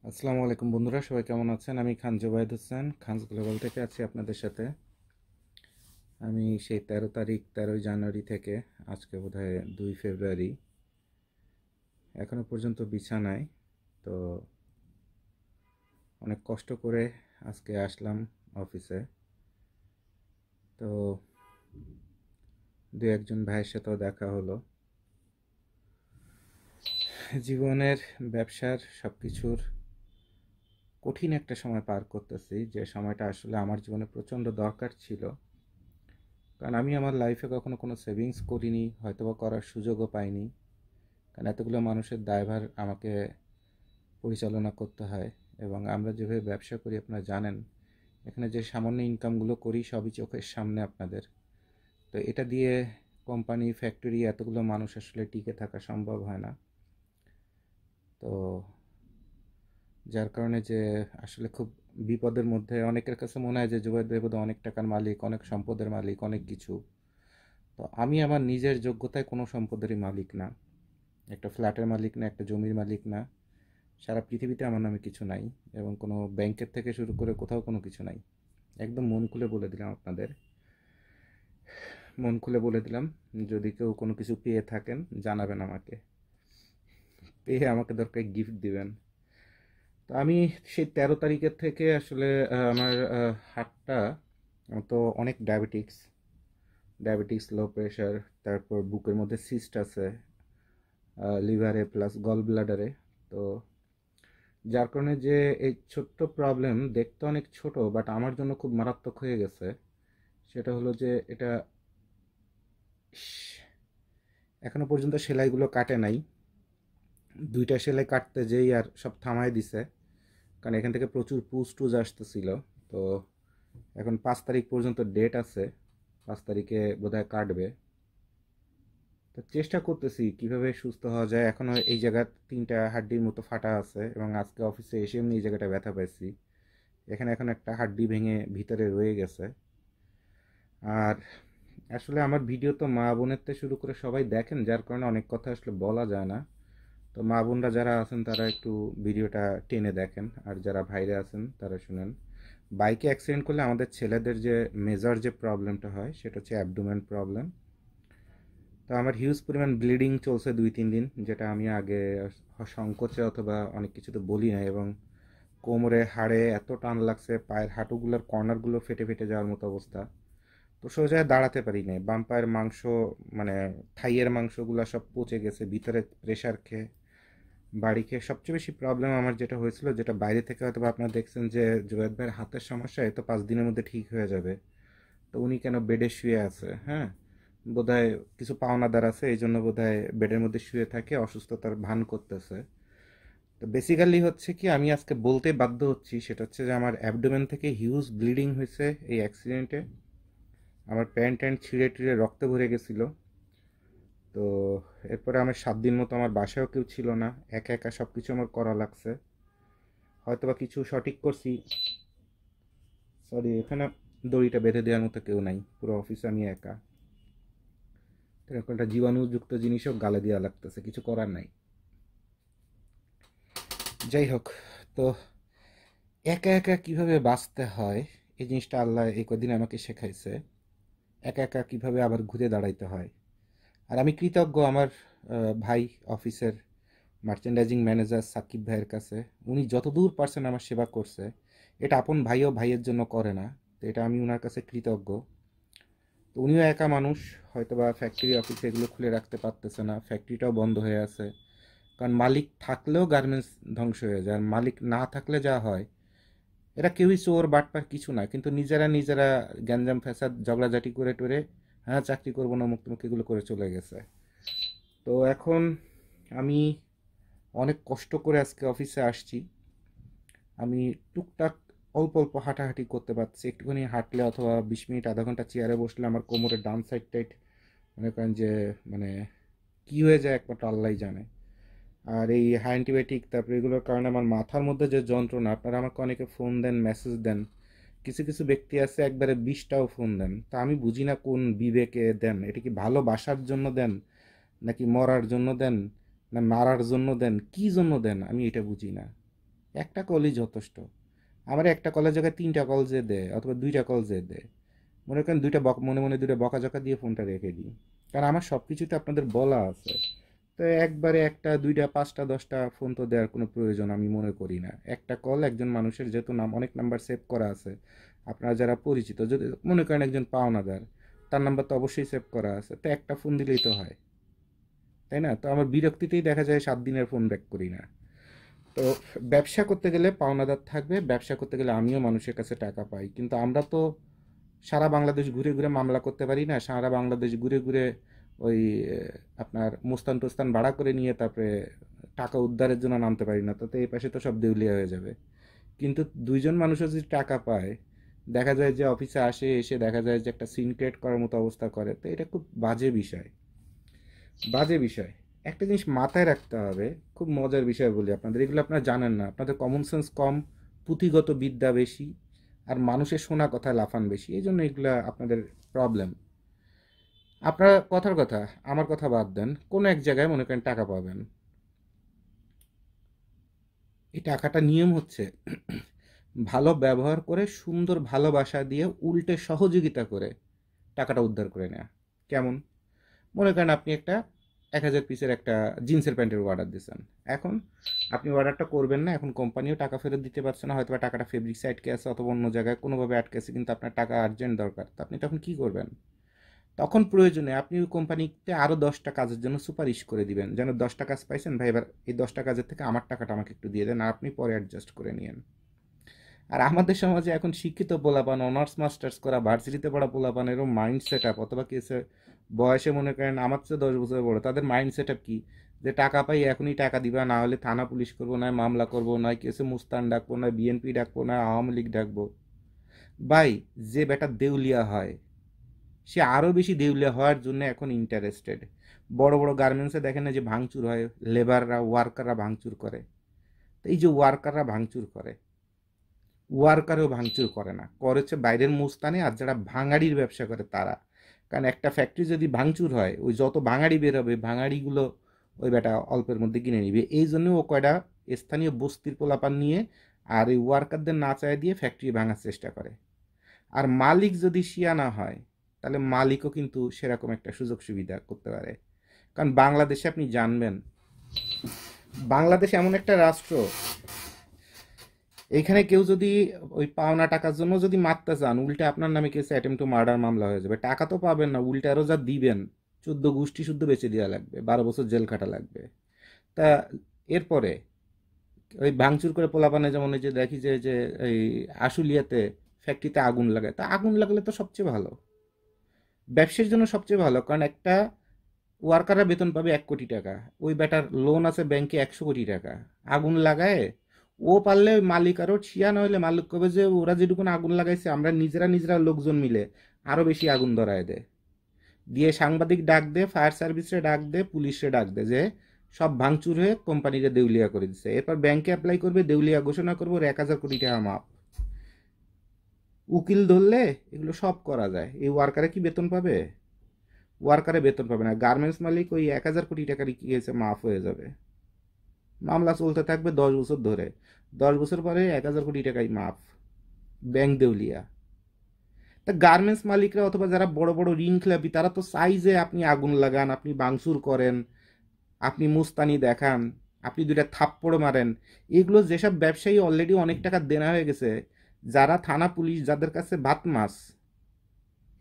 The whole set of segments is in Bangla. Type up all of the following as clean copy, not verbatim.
আসসালামু আলাইকুম বন্ধুরা, সবাই কেমন আছেন? আমি খান জুবাইদ হোসেন, খানস গ্লোবাল থেকে আছি আপনাদের সাথে। আমি সেই 13 জানুয়ারি থেকে আজকে বোধহয় 2 ফেব্রুয়ারি এখনো পর্যন্ত বিছানায়। তো অনেক কষ্ট করে আজকে আসলাম অফিসে। তো দু একজন ভাইয়ের সাথেও দেখা হলো। জীবনের, ব্যবসার সব কিছুর কঠিন একটা সময় পার করতেছি, যে সময়টা আসলে আমার জীবনে প্রচণ্ড দরকার ছিল। কারণ আমি আমার লাইফে কখনো কোনো সেভিংস করিনি, হয়তোবা করার সুযোগও পাইনি। কারণ এতগুলো মানুষের দায়ভার আমাকে পরিচালনা করতে হয়। এবং আমরা যেভাবে ব্যবসা করি আপনারা জানেন, এখানে যে সামান্য ইনকামগুলো করি সবই চোখের সামনে আপনাদের। তো এটা দিয়ে কোম্পানি, ফ্যাক্টরি, এতগুলো মানুষ আসলে টিকে থাকা সম্ভব হয় না। তো যার কারণে যে আসলে খুব বিপদের মধ্যে, অনেকের কাছে মনে হয় যে জুবাইর ভাই বোধহয় অনেক টাকার মালিক, অনেক সম্পদের মালিক, অনেক কিছু। তো আমি আমার নিজের যোগ্যতায় কোনো সম্পদেরই মালিক না, একটা ফ্ল্যাটের মালিক না, একটা জমির মালিক না। সারা পৃথিবীতে আমার নামে কিছু নাই, এবং কোনো ব্যাংকের থেকে শুরু করে কোথাও কোনো কিছু নাই। একদম মন খুলে বলে দিলাম আপনাদের, মন খুলে বলে দিলাম। যদি কেউ কোনো কিছু পেয়ে থাকেন জানাবেন আমাকে, পেয়ে আমাকে দরকার গিফট দিবেন। তো আমি সেই 13 তারিখের থেকে আসলে আমার হার্টটা, তো অনেক ডায়াবেটিক্স, লো প্রেশার, তারপর বুকের মধ্যে সিস্ট আছে, লিভারে প্লাস গল ব্লাডারে। তো যার কারণে যে এই ছোট্ট প্রবলেম, দেখতে অনেক ছোট বাট আমার জন্য খুব মারাত্মক হয়ে গেছে। সেটা হলো যে এটা এখনো পর্যন্ত সেলাইগুলো কাটে নাই। 2টা সেলাই কাটতে যেই আর সব থামায় দিছে, কারণ এখান থেকে প্রচুর পুজ টুজ আসতেছিল। তো এখন 5 তারিখ পর্যন্ত ডেট আছে, 5 তারিখে বোধহয় কাটবে। তো চেষ্টা করতেছি কিভাবে সুস্থ হওয়া যায়। এখনো এই জায়গা 3টা হাড্ডির মতো ফাটা আছে, এবং আজকে অফিসে এসে এমনি এই জায়গাটা ব্যথা পাইছি। এখানে এখন একটা হাড্ডি ভেঙে ভিতরে রয়ে গেছে। আর আসলে আমার ভিডিও তো মা বোনের থেকে শুরু করে সবাই দেখেন, যার কারণে অনেক কথা আসলে বলা যায় না। তো মা বোনরা যারা আছেন তারা একটু ভিডিওটা টেনে দেখেন, আর যারা ভাইরা আছেন তারা শুনেন। বাইকে অ্যাক্সিডেন্ট করলে আমাদের ছেলেদের যে মেজর যে প্রবলেমটা হয় সেটা হচ্ছে অ্যাবডোমেন প্রবলেম। তো আমার হিউজ পরিমাণ ব্লিডিং চলছে 2-3 দিন, যেটা আমি আগে সংকোচে অথবা অনেক কিছুতে বলি না। এবং কোমরে হাড়ে এত টান লাগছে, পায়ের হাঁটুগুলোর কর্নারগুলো ফেটে ফেটে যাওয়ার মতো অবস্থা। তো সোজা দাঁড়াতে পারি না, বাম পায়ের মাংস, মানে থাইয়ের মাংসগুলো সব পচে গেছে ভিতরে, প্রেশার খেয়ে, বাড়ি খেয়ে। সবচেয়ে বেশি প্রবলেম আমার যেটা হয়েছিল, যেটা বাইরে থেকে হয়তো আপনারা দেখছেন, যে জুয়েদ ভাইয়ের হাতের সমস্যা, এ তো 5 দিনের মধ্যে ঠিক হয়ে যাবে। তো উনি কেন বেডে শুয়ে আছে? হ্যাঁ, বোধহয় কিছু পাওনাদার আছে, এই জন্য বোধহয় বেডের মধ্যে শুয়ে থাকে, অসুস্থতার ভান করতেছে। তো বেসিক্যালি হচ্ছে কি, আমি আজকে বলতে বাধ্য হচ্ছি, সেটা হচ্ছে যে আমার অ্যাবডোমেন থেকে হিউজ ব্লিডিং হয়েছে এই অ্যাক্সিডেন্টে। আমার প্যান্ট ট্যান্ট ছিঁড়ে টিড়ে রক্তে ভরে গেছিলো। তো এরপরে আমার 7 দিন মতো আমার বাসায়ও কেউ ছিল না, একা একা সব কিছু আমার করা লাগছে। হয়তোবা কিছু সঠিক করছি, সরি, এখানে দড়িটা বেঁধে দেওয়ার মতো কেউ নাই, পুরো অফিসে আমি একা। এরকম একটা জীবাণুযুক্ত জিনিসও গালে দেওয়া লাগতেছে, কিছু করার নাই। যাই হোক, তো একা একা কিভাবে বাঁচতে হয়, এই জিনিসটা আল্লাহ এই কদিন আমাকে শেখাইছে। একা একা কিভাবে আবার ঘুরে দাঁড়াইতে হয়। আর আমি কৃতজ্ঞ আমার ভাই, অফিসের মার্চেন্ডাইজিং ম্যানেজার সাকিব ভাইয়ের কাছে। উনি যতদূর পারছেন আমার সেবা করছে। এটা আপন ভাইও ভাইয়ের জন্য করে না, তো এটা আমি ওনার কাছে কৃতজ্ঞ। তো উনিও একা মানুষ, হয়তো বা ফ্যাক্টরি অফিস এগুলো খুলে রাখতে পারতেছে না, ফ্যাক্টরিটাও বন্ধ হয়ে আছে। কারণ মালিক থাকলেও গার্মেন্টস ধ্বংস হয়ে যায়, আর মালিক না থাকলে যা হয়, এরা কেউই চোর বাটপার কিছু না, কিন্তু নিজেরা নিজেরা গ্যাঞ্জাম ফ্যাসাদ ঝগড়াঝাটি করে টোরে, হ্যাঁ চাকরি করবো না, মুক্ত মুখ এগুলো করে চলে গেছে। তো এখন আমি অনেক কষ্ট করে আজকে অফিসে আসছি। আমি টুকটাক অল্প অল্প হাঁটাহাঁটি করতে পারছি, একটুখানি হাঁটলে অথবা 20 মিনিট আধা ঘন্টা চেয়ারে বসলে আমার কোমরের ডান সাইড টাইড, মনে করেন যে, মানে কি হয়ে যায় একমাত্র আল্লাহ জানে। আর এই হাই অ্যান্টিবায়োটিক, তারপরে এগুলোর কারণে আমার মাথার মধ্যে যে যন্ত্রণা, আপনারা আমাকে অনেকে ফোন দেন, মেসেজ দেন, কিছু কিছু ব্যক্তি আছে একবারে 20টাও ফোন দেন। তা আমি বুঝি না কোন বিবেকে দেন, এটা কি ভালোবাসার জন্য দেন, নাকি মরার জন্য দেন, না মারার জন্য দেন, কি জন্য দেন আমি এটা বুঝি না। একটা কলই যথেষ্ট। আমার একটা কলের জায়গায় ৩টা কল যে দেয় অথবা ২টা কল যে দেয়, মনে করেন মনে মনে ২টা বকাঝকা দিয়ে ফোনটা রেখে দিই। কারণ আমার সব কিছুতে আপনাদের বলা আছে। তো একবারে ১টা ২টা ৫টা ১০টা ফোন তো দেওয়ার কোনো প্রয়োজন আমি মনে করি না। একটা কল একজন মানুষের যেহেতু অনেক নাম্বার সেভ করা আছে, আপনারা যারা পরিচিত যদি মনে করেন একজন পাওনাদার, তার নাম্বার তো অবশ্যই সেভ করা আছে। তো একটা ফোন দিলেই তো হয়, তাই না? তো আমার বিরক্তিতেই দেখা যায় ৭ দিনের ফোন ব্যাক করি না। তো ব্যবসা করতে গেলে পাওনাদার থাকবে, ব্যবসা করতে গেলে আমিও মানুষের কাছে টাকা পাই। কিন্তু আমরা তো সারা বাংলাদেশ ঘুরে ঘুরে মামলা করতে পারি না, সারা বাংলাদেশ ঘুরে ঘুরে ওই আপনার মুস্তান টুস্তান ভাড়া করে নিয়ে তারপরে টাকা উদ্ধারের জন্য নামতে পারি না। তাতে এই পাশে তো সব দেউলিয়া হয়ে যাবে। কিন্তু দুইজন মানুষও যদি টাকা পায়, দেখা যায় যে অফিসে আসে, এসে দেখা যায় যে একটা সিন ক্রিয়েট করার মতো অবস্থা করে। তো এটা খুব বাজে বিষয়, বাজে বিষয়। একটা জিনিস মাথায় রাখতে হবে, খুব মজার বিষয় বলি আপনাদের, এগুলো আপনারা জানেন না, আপনাদের কমন সেন্স কম, পুঁথিগত বিদ্যা বেশি, আর মানুষের শোনা কথায় লাফান বেশি, এই জন্য এগুলা আপনাদের প্রবলেম। আপনারা কথার কথা, আমার কথা বাদ দেন, কোনো এক জায়গায় মনে করেন টাকা পাবেন, এই টাকাটা নিয়ম হচ্ছে ভালো ব্যবহার করে সুন্দর ভালোবাসা দিয়ে উল্টে সহযোগিতা করে টাকাটা উদ্ধার করে নেওয়া। কেমন? মনে করেন আপনি একটা ১,০০০ পিসের একটা জিন্সের প্যান্টের অর্ডার দিয়েছেন। এখন আপনি অর্ডারটা করবেন না, এখন কোম্পানিও টাকা ফেরত দিতে পারছে না, হয়তো বা টাকাটা ফেব্রিক্সে আটকে আছে অথবা অন্য জায়গায় কোনোভাবে আটকে আছে, কিন্তু আপনার টাকা আর্জেন্ট দরকার। তো আপনি তখন কী করবেন? তখন প্রয়োজনে আপনি ওই কোম্পানিতে আরও ১০টা কাজের জন্য সুপারিশ করে দিবেন, যেন ১০টা কাজ পাইছেন ভাই, এবার এই ১০টা কাজের থেকে আমার টাকাটা আমাকে একটু দিয়ে দেন, আর আপনি পরে অ্যাডজাস্ট করে নিয়েন। আর আমাদের সমাজে এখন শিক্ষিত পোলাপান, অনার্স মাস্টার্স করা ভার্সিটিতে পড়া পোলাপানেরও মাইন্ড সেট আপ, অথবা কেসে বয়সে মনে করেন আমার চেয়ে ১০ বছর বড়, তাদের মাইন্ড সেট আপ কি, যে টাকা পাই এখনই টাকা দিবা, না হলে থানা পুলিশ করবো, নয় মামলা করবো, নয় কেসে মুস্তান ডাকবো, নয় বিএনপি ডাকবো, নয় আওয়ামী লীগ ডাকবো। ভাই, যে বেটা দেউলিয়া হয় সে আরও বেশি দেউলিয়া হওয়ার জন্য এখন ইন্টারেস্টেড। বড় বড় গার্মেন্টসে দেখেন না যে ভাঙচুর হয়, লেবাররা ওয়ার্কাররা ভাঙচুর করে। তো এই যে ওয়ার্কাররা ভাঙচুর করে, ওয়ার্কারও ভাঙচুর করে না, করে হচ্ছে বাইরের মুস্তানে, আর যারা ভাঙাড়ির ব্যবসা করে তারা। কারণ একটা ফ্যাক্টরি যদি ভাঙচুর হয়, ওই যত ভাঙাড়ি বেরোবে ভাঙাড়িগুলো ওই বেটা অল্পের মধ্যে কিনে নিবে, এই জন্য ও কয়টা স্থানীয় বস্তির পোলাপান নিয়ে আর ওই ওয়ার্কারদের না চায় দিয়ে ফ্যাক্টরি ভাঙার চেষ্টা করে। আর মালিক যদি শিয়ানা হয়, তাহলে মালিকও কিন্তু সেরকম একটা সুযোগ সুবিধা করতে পারে। কারণ বাংলাদেশে আপনি জানবেন, বাংলাদেশ এমন একটা রাষ্ট্র, এইখানে কেউ যদি ওই পাওনা টাকার জন্য যদি মারতে চান, উল্টে আপনার নামে কেসে অ্যাটেম্প টু মার্ডার মামলা হয়ে যাবে। টাকা তো পাবেন না, উল্টে আরও যা দিবেন ১৪ গোষ্ঠী শুদ্ধ বেঁচে দেওয়া লাগবে, ১২ বছর জেল খাটা লাগবে। তা এরপরে ওই ভাঙচুর করে পোলাপানে, যেমন ওই যে দেখি যে এই আশুলিয়াতে ফ্যাক্টরিতে আগুন লাগায়, তা আগুন লাগালে তো সবচেয়ে ভালো, ব্যবসার জন্য সবচেয়ে ভালো। কারণ একটা ওয়ার্কাররা বেতন পাবে ১ কোটি টাকা, ওই বেটার লোন আছে ব্যাংকে ১০০ কোটি টাকা, আগুন লাগায় ও পারলে ওই মালিক আরও ছিয়া, না হলে মালিক কবে যে ওরা যেটুকুন আগুন লাগাইছে আমরা নিজেরা নিজেরা লোকজন মিলে আরও বেশি আগুন ধরায় দেয়, দিয়ে সাংবাদিক ডাক দে, ফায়ার সার্ভিসে ডাক দে, পুলিশে ডাক দে, যে সব ভাঙচুর হয়ে কোম্পানিকে দেউলিয়া করে দিচ্ছে। এরপর ব্যাংকে অ্যাপ্লাই করবে, দেউলিয়া ঘোষণা করবো, ওর ১,০০০ কোটি টাকা মাপ। উকিল ধরলে এগুলো সব করা যায়। এই ওয়ার্কারে কি বেতন পাবে? ওয়ার্কারে বেতন পাবে না। গার্মেন্টস মালিক ওই ১,০০০ কোটি টাকারই কি হয়েছে মাফ হয়ে যাবে, মামলা চলতে থাকবে ১০ বছর ধরে, ১০ বছর পরে ১,০০০ কোটি টাকাই মাফ, ব্যাংক দেউলিয়া। তা গার্মেন্টস মালিকরা অথবা যারা বড় বড় ঋণ খেলাপি, তারা তো চাই যে আপনি আগুন লাগান, আপনি ভাঙচুর করেন, আপনি মুস্তানি দেখান, আপনি দুইটা থাপ্পড় মারেন। এগুলো যেসব ব্যবসায়ী অলরেডি অনেক টাকা দেনা হয়ে গেছে, যারা থানা পুলিশ যাদের কাছে ভাত মাছ,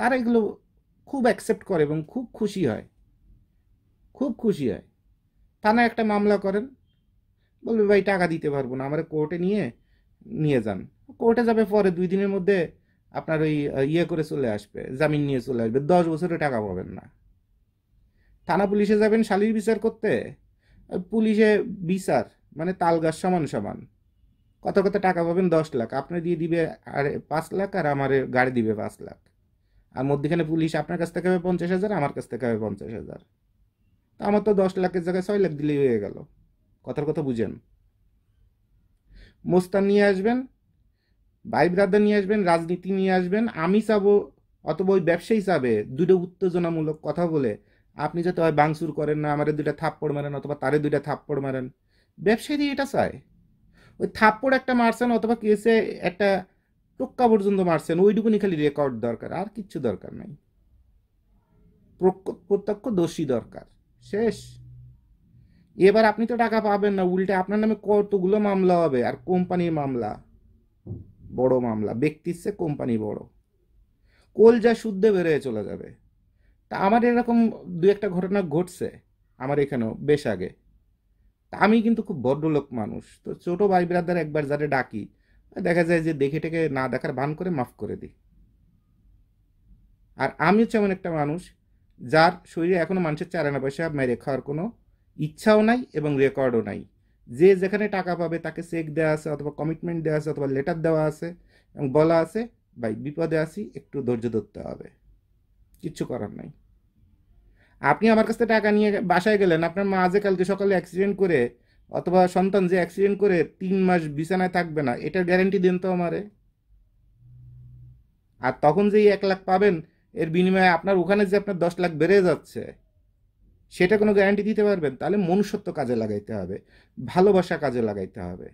তারা এগুলো খুব অ্যাকসেপ্ট করে এবং খুব খুশি হয়, খুব খুশি হয়। থানায় একটা মামলা করেন, বলবে ভাই টাকা দিতে পারবো না, আমার কোর্টে নিয়ে নিয়ে যান। কোর্টে যাবে, পরে ২ দিনের মধ্যে আপনার ওই ইয়ে করে চলে আসবে, জামিন নিয়ে চলে আসবে, ১০ বছরে টাকা পাবেন না। থানা পুলিশে যাবেন শালির বিচার করতে, পুলিশে বিচার মানে তাল গাছ সমান সমান, কত কত টাকা পাবেন ১০ লাখ, আপনি দিয়ে দিবে আর ৫ লাখ, আর আমার গাড়ি দিবে ৫ লাখ, আর মধ্যখানে পুলিশ আপনার কাছ থেকে হবে ৫০,০০০, আমার কাছ থেকে হবে ৫০,০০০। তা আমার তো ১০ লাখের জায়গায় ৬ লাখ দিলেই হয়ে গেল। কথার কথা বুঝেন। মোস্তান নিয়ে আসবেন, ভাই ব্রাদার নিয়ে আসবেন, রাজনীতি নিয়ে আসবেন, আমি চাবো অথবা ওই ব্যবসায়ী চাবে, দুটো উত্তেজনামূলক কথা বলে আপনি যাতে হয় বাংসুর করেন না, আমারে দুইটা থাপ্পড় মারেন অথবা তারে দুইটা থাপ্পড় মারেন। ব্যবসায়ী এটা চায়। ওই থাপ্পড় একটা মারছেন অথবা কেসে একটা টোক্কা পর্যন্ত মারছেন, ওইটুকুনি খালি রেকর্ড দরকার, আর কিচ্ছু দরকার নাই। প্রত্যক্ষ দোষী দরকার, শেষ। এবার আপনি তো টাকা পাবেন না, উল্টে আপনার নামে কতগুলো মামলা হবে, আর কোম্পানির মামলা, বড় মামলা, ব্যক্তির চেয়ে কোম্পানি বড়, কলজা শুদ্ধে বেরোয় চলে যাবে। তা আমার এরকম দু একটা ঘটনা ঘটছে আমার এখানেও বেশ আগে। তা আমি কিন্তু খুব ভদ্রলোক মানুষ, তো ছোট ভাই ব্রাদার একবার যারে ডাকি, দেখা যায় যে দেখে টেকে না দেখার ভান করে মাফ করে দিই। আর আমি হচ্ছে এমন একটা মানুষ যার শরীরে এখনো মানুষের 4 আনা পয়সা মেরে খাওয়ার কোনো ইচ্ছাও নাই এবং রেকর্ডও নাই। যে যেখানে টাকা পাবে তাকে চেক দেওয়া আছে অথবা কমিটমেন্ট দেওয়া আছে অথবা লেটার দেওয়া আছে এবং বলা আছে ভাই বিপদে আছি, একটু ধৈর্য ধরতে হবে, কিচ্ছু করার নাই। আপনি আমার কাছ থেকে টাকা নিয়ে বাসায় গেলেন, আপনার মা যে কালকে সকালে অ্যাক্সিডেন্ট করে অথবা সন্তান যে অ্যাক্সিডেন্ট করে 3 মাস বিছানায় থাকবে না, এটার গ্যারান্টি দেন তো আমারে। আর তখন যে 1 লাখ পাবেন, এর বিনিময়ে আপনার ওখানে যে আপনার 10 লাখ বেড়ে যাচ্ছে, সেটা কোনো গ্যারান্টি দিতে পারবেন? তাহলে মনুষ্যত্ব কাজে লাগাইতে হবে, ভালোবাসা কাজে লাগাইতে হবে।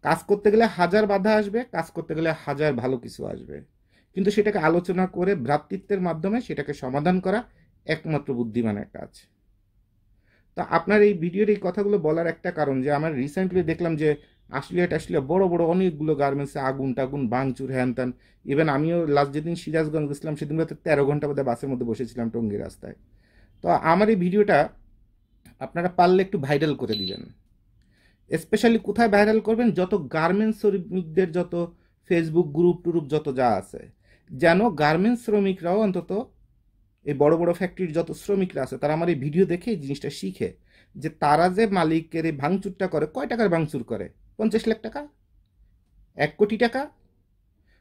কাজ করতে গেলে হাজার বাধা আসবে, কাজ করতে গেলে হাজার ভালো কিছু আসবে, কিন্তু সেটাকে আলোচনা করে ভ্রাতৃত্বের মাধ্যমে সেটাকে সমাধান করা একমাত্র বুদ্ধিমানের কাজ। তো আপনার এই ভিডিওর এই কথাগুলো বলার একটা কারণ, যে আমার রিসেন্টলি দেখলাম যে আসলে বড় বড় অনেকগুলো গার্মেন্টসে আগুন টাগুন ভাঙচুর হ্যান ত্যান। ইভেন আমিও লাস্ট যেদিন সিরাজগঞ্জ গেছিলাম সেদিন রাতে 13 ঘন্টা বোধহয় বাসের মধ্যে বসেছিলাম টঙ্গী রাস্তায়। তো আমার এই ভিডিওটা আপনারা পারলে একটু ভাইরাল করে দিবেন। স্পেশালি কোথায় ভাইরাল করবেন? যত গার্মেন্টস শ্রমিকদের যত ফেসবুক গ্রুপ টুরুপ যত যা আছে, যেন গার্মেন্টস শ্রমিকরাও অন্তত, এই বড় বড় ফ্যাক্টরির যত শ্রমিকরা আছে তারা আমার এই ভিডিও দেখে এই জিনিসটা শিখে, যে তারা যে মালিকের এই ভাঙচুরটা করে, কয় টাকার ভাঙচুর করে? 50 লাখ টাকা, 1 কোটি টাকা,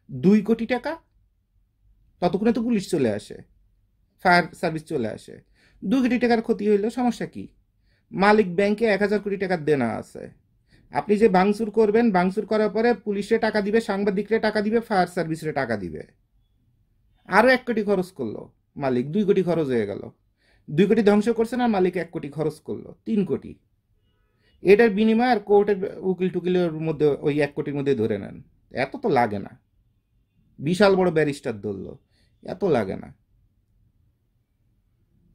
2 কোটি টাকা। ততক্ষণে তো পুলিশ চলে আসে, ফায়ার সার্ভিস চলে আসে। 2 কোটি টাকার ক্ষতি হইলো, সমস্যা কি? মালিক ব্যাংকে 1,000 কোটি টাকার দেনা আছে। আপনি যে ভাঙচুর করবেন, ভাঙচুর করার পরে পুলিশে টাকা দিবে, সাংবাদিকরে টাকা দিবে, ফায়ার সার্ভিসে টাকা দিবে, আরো 1 কোটি খরচ করলো মালিক, 2 কোটি খরচ হয়ে গেল। 2 কোটি ধ্বংস করছে না, মালিক 1 কোটি খরচ করলো, 3 কোটি। এটার বিনিময়ে আর কোর্টের উকিল টুকিলের মধ্যে ওই 1 কোটির মধ্যে ধরে নেন। এত তো লাগে না, বিশাল বড় ব্যারিস্টার ধরলো, এত লাগে না।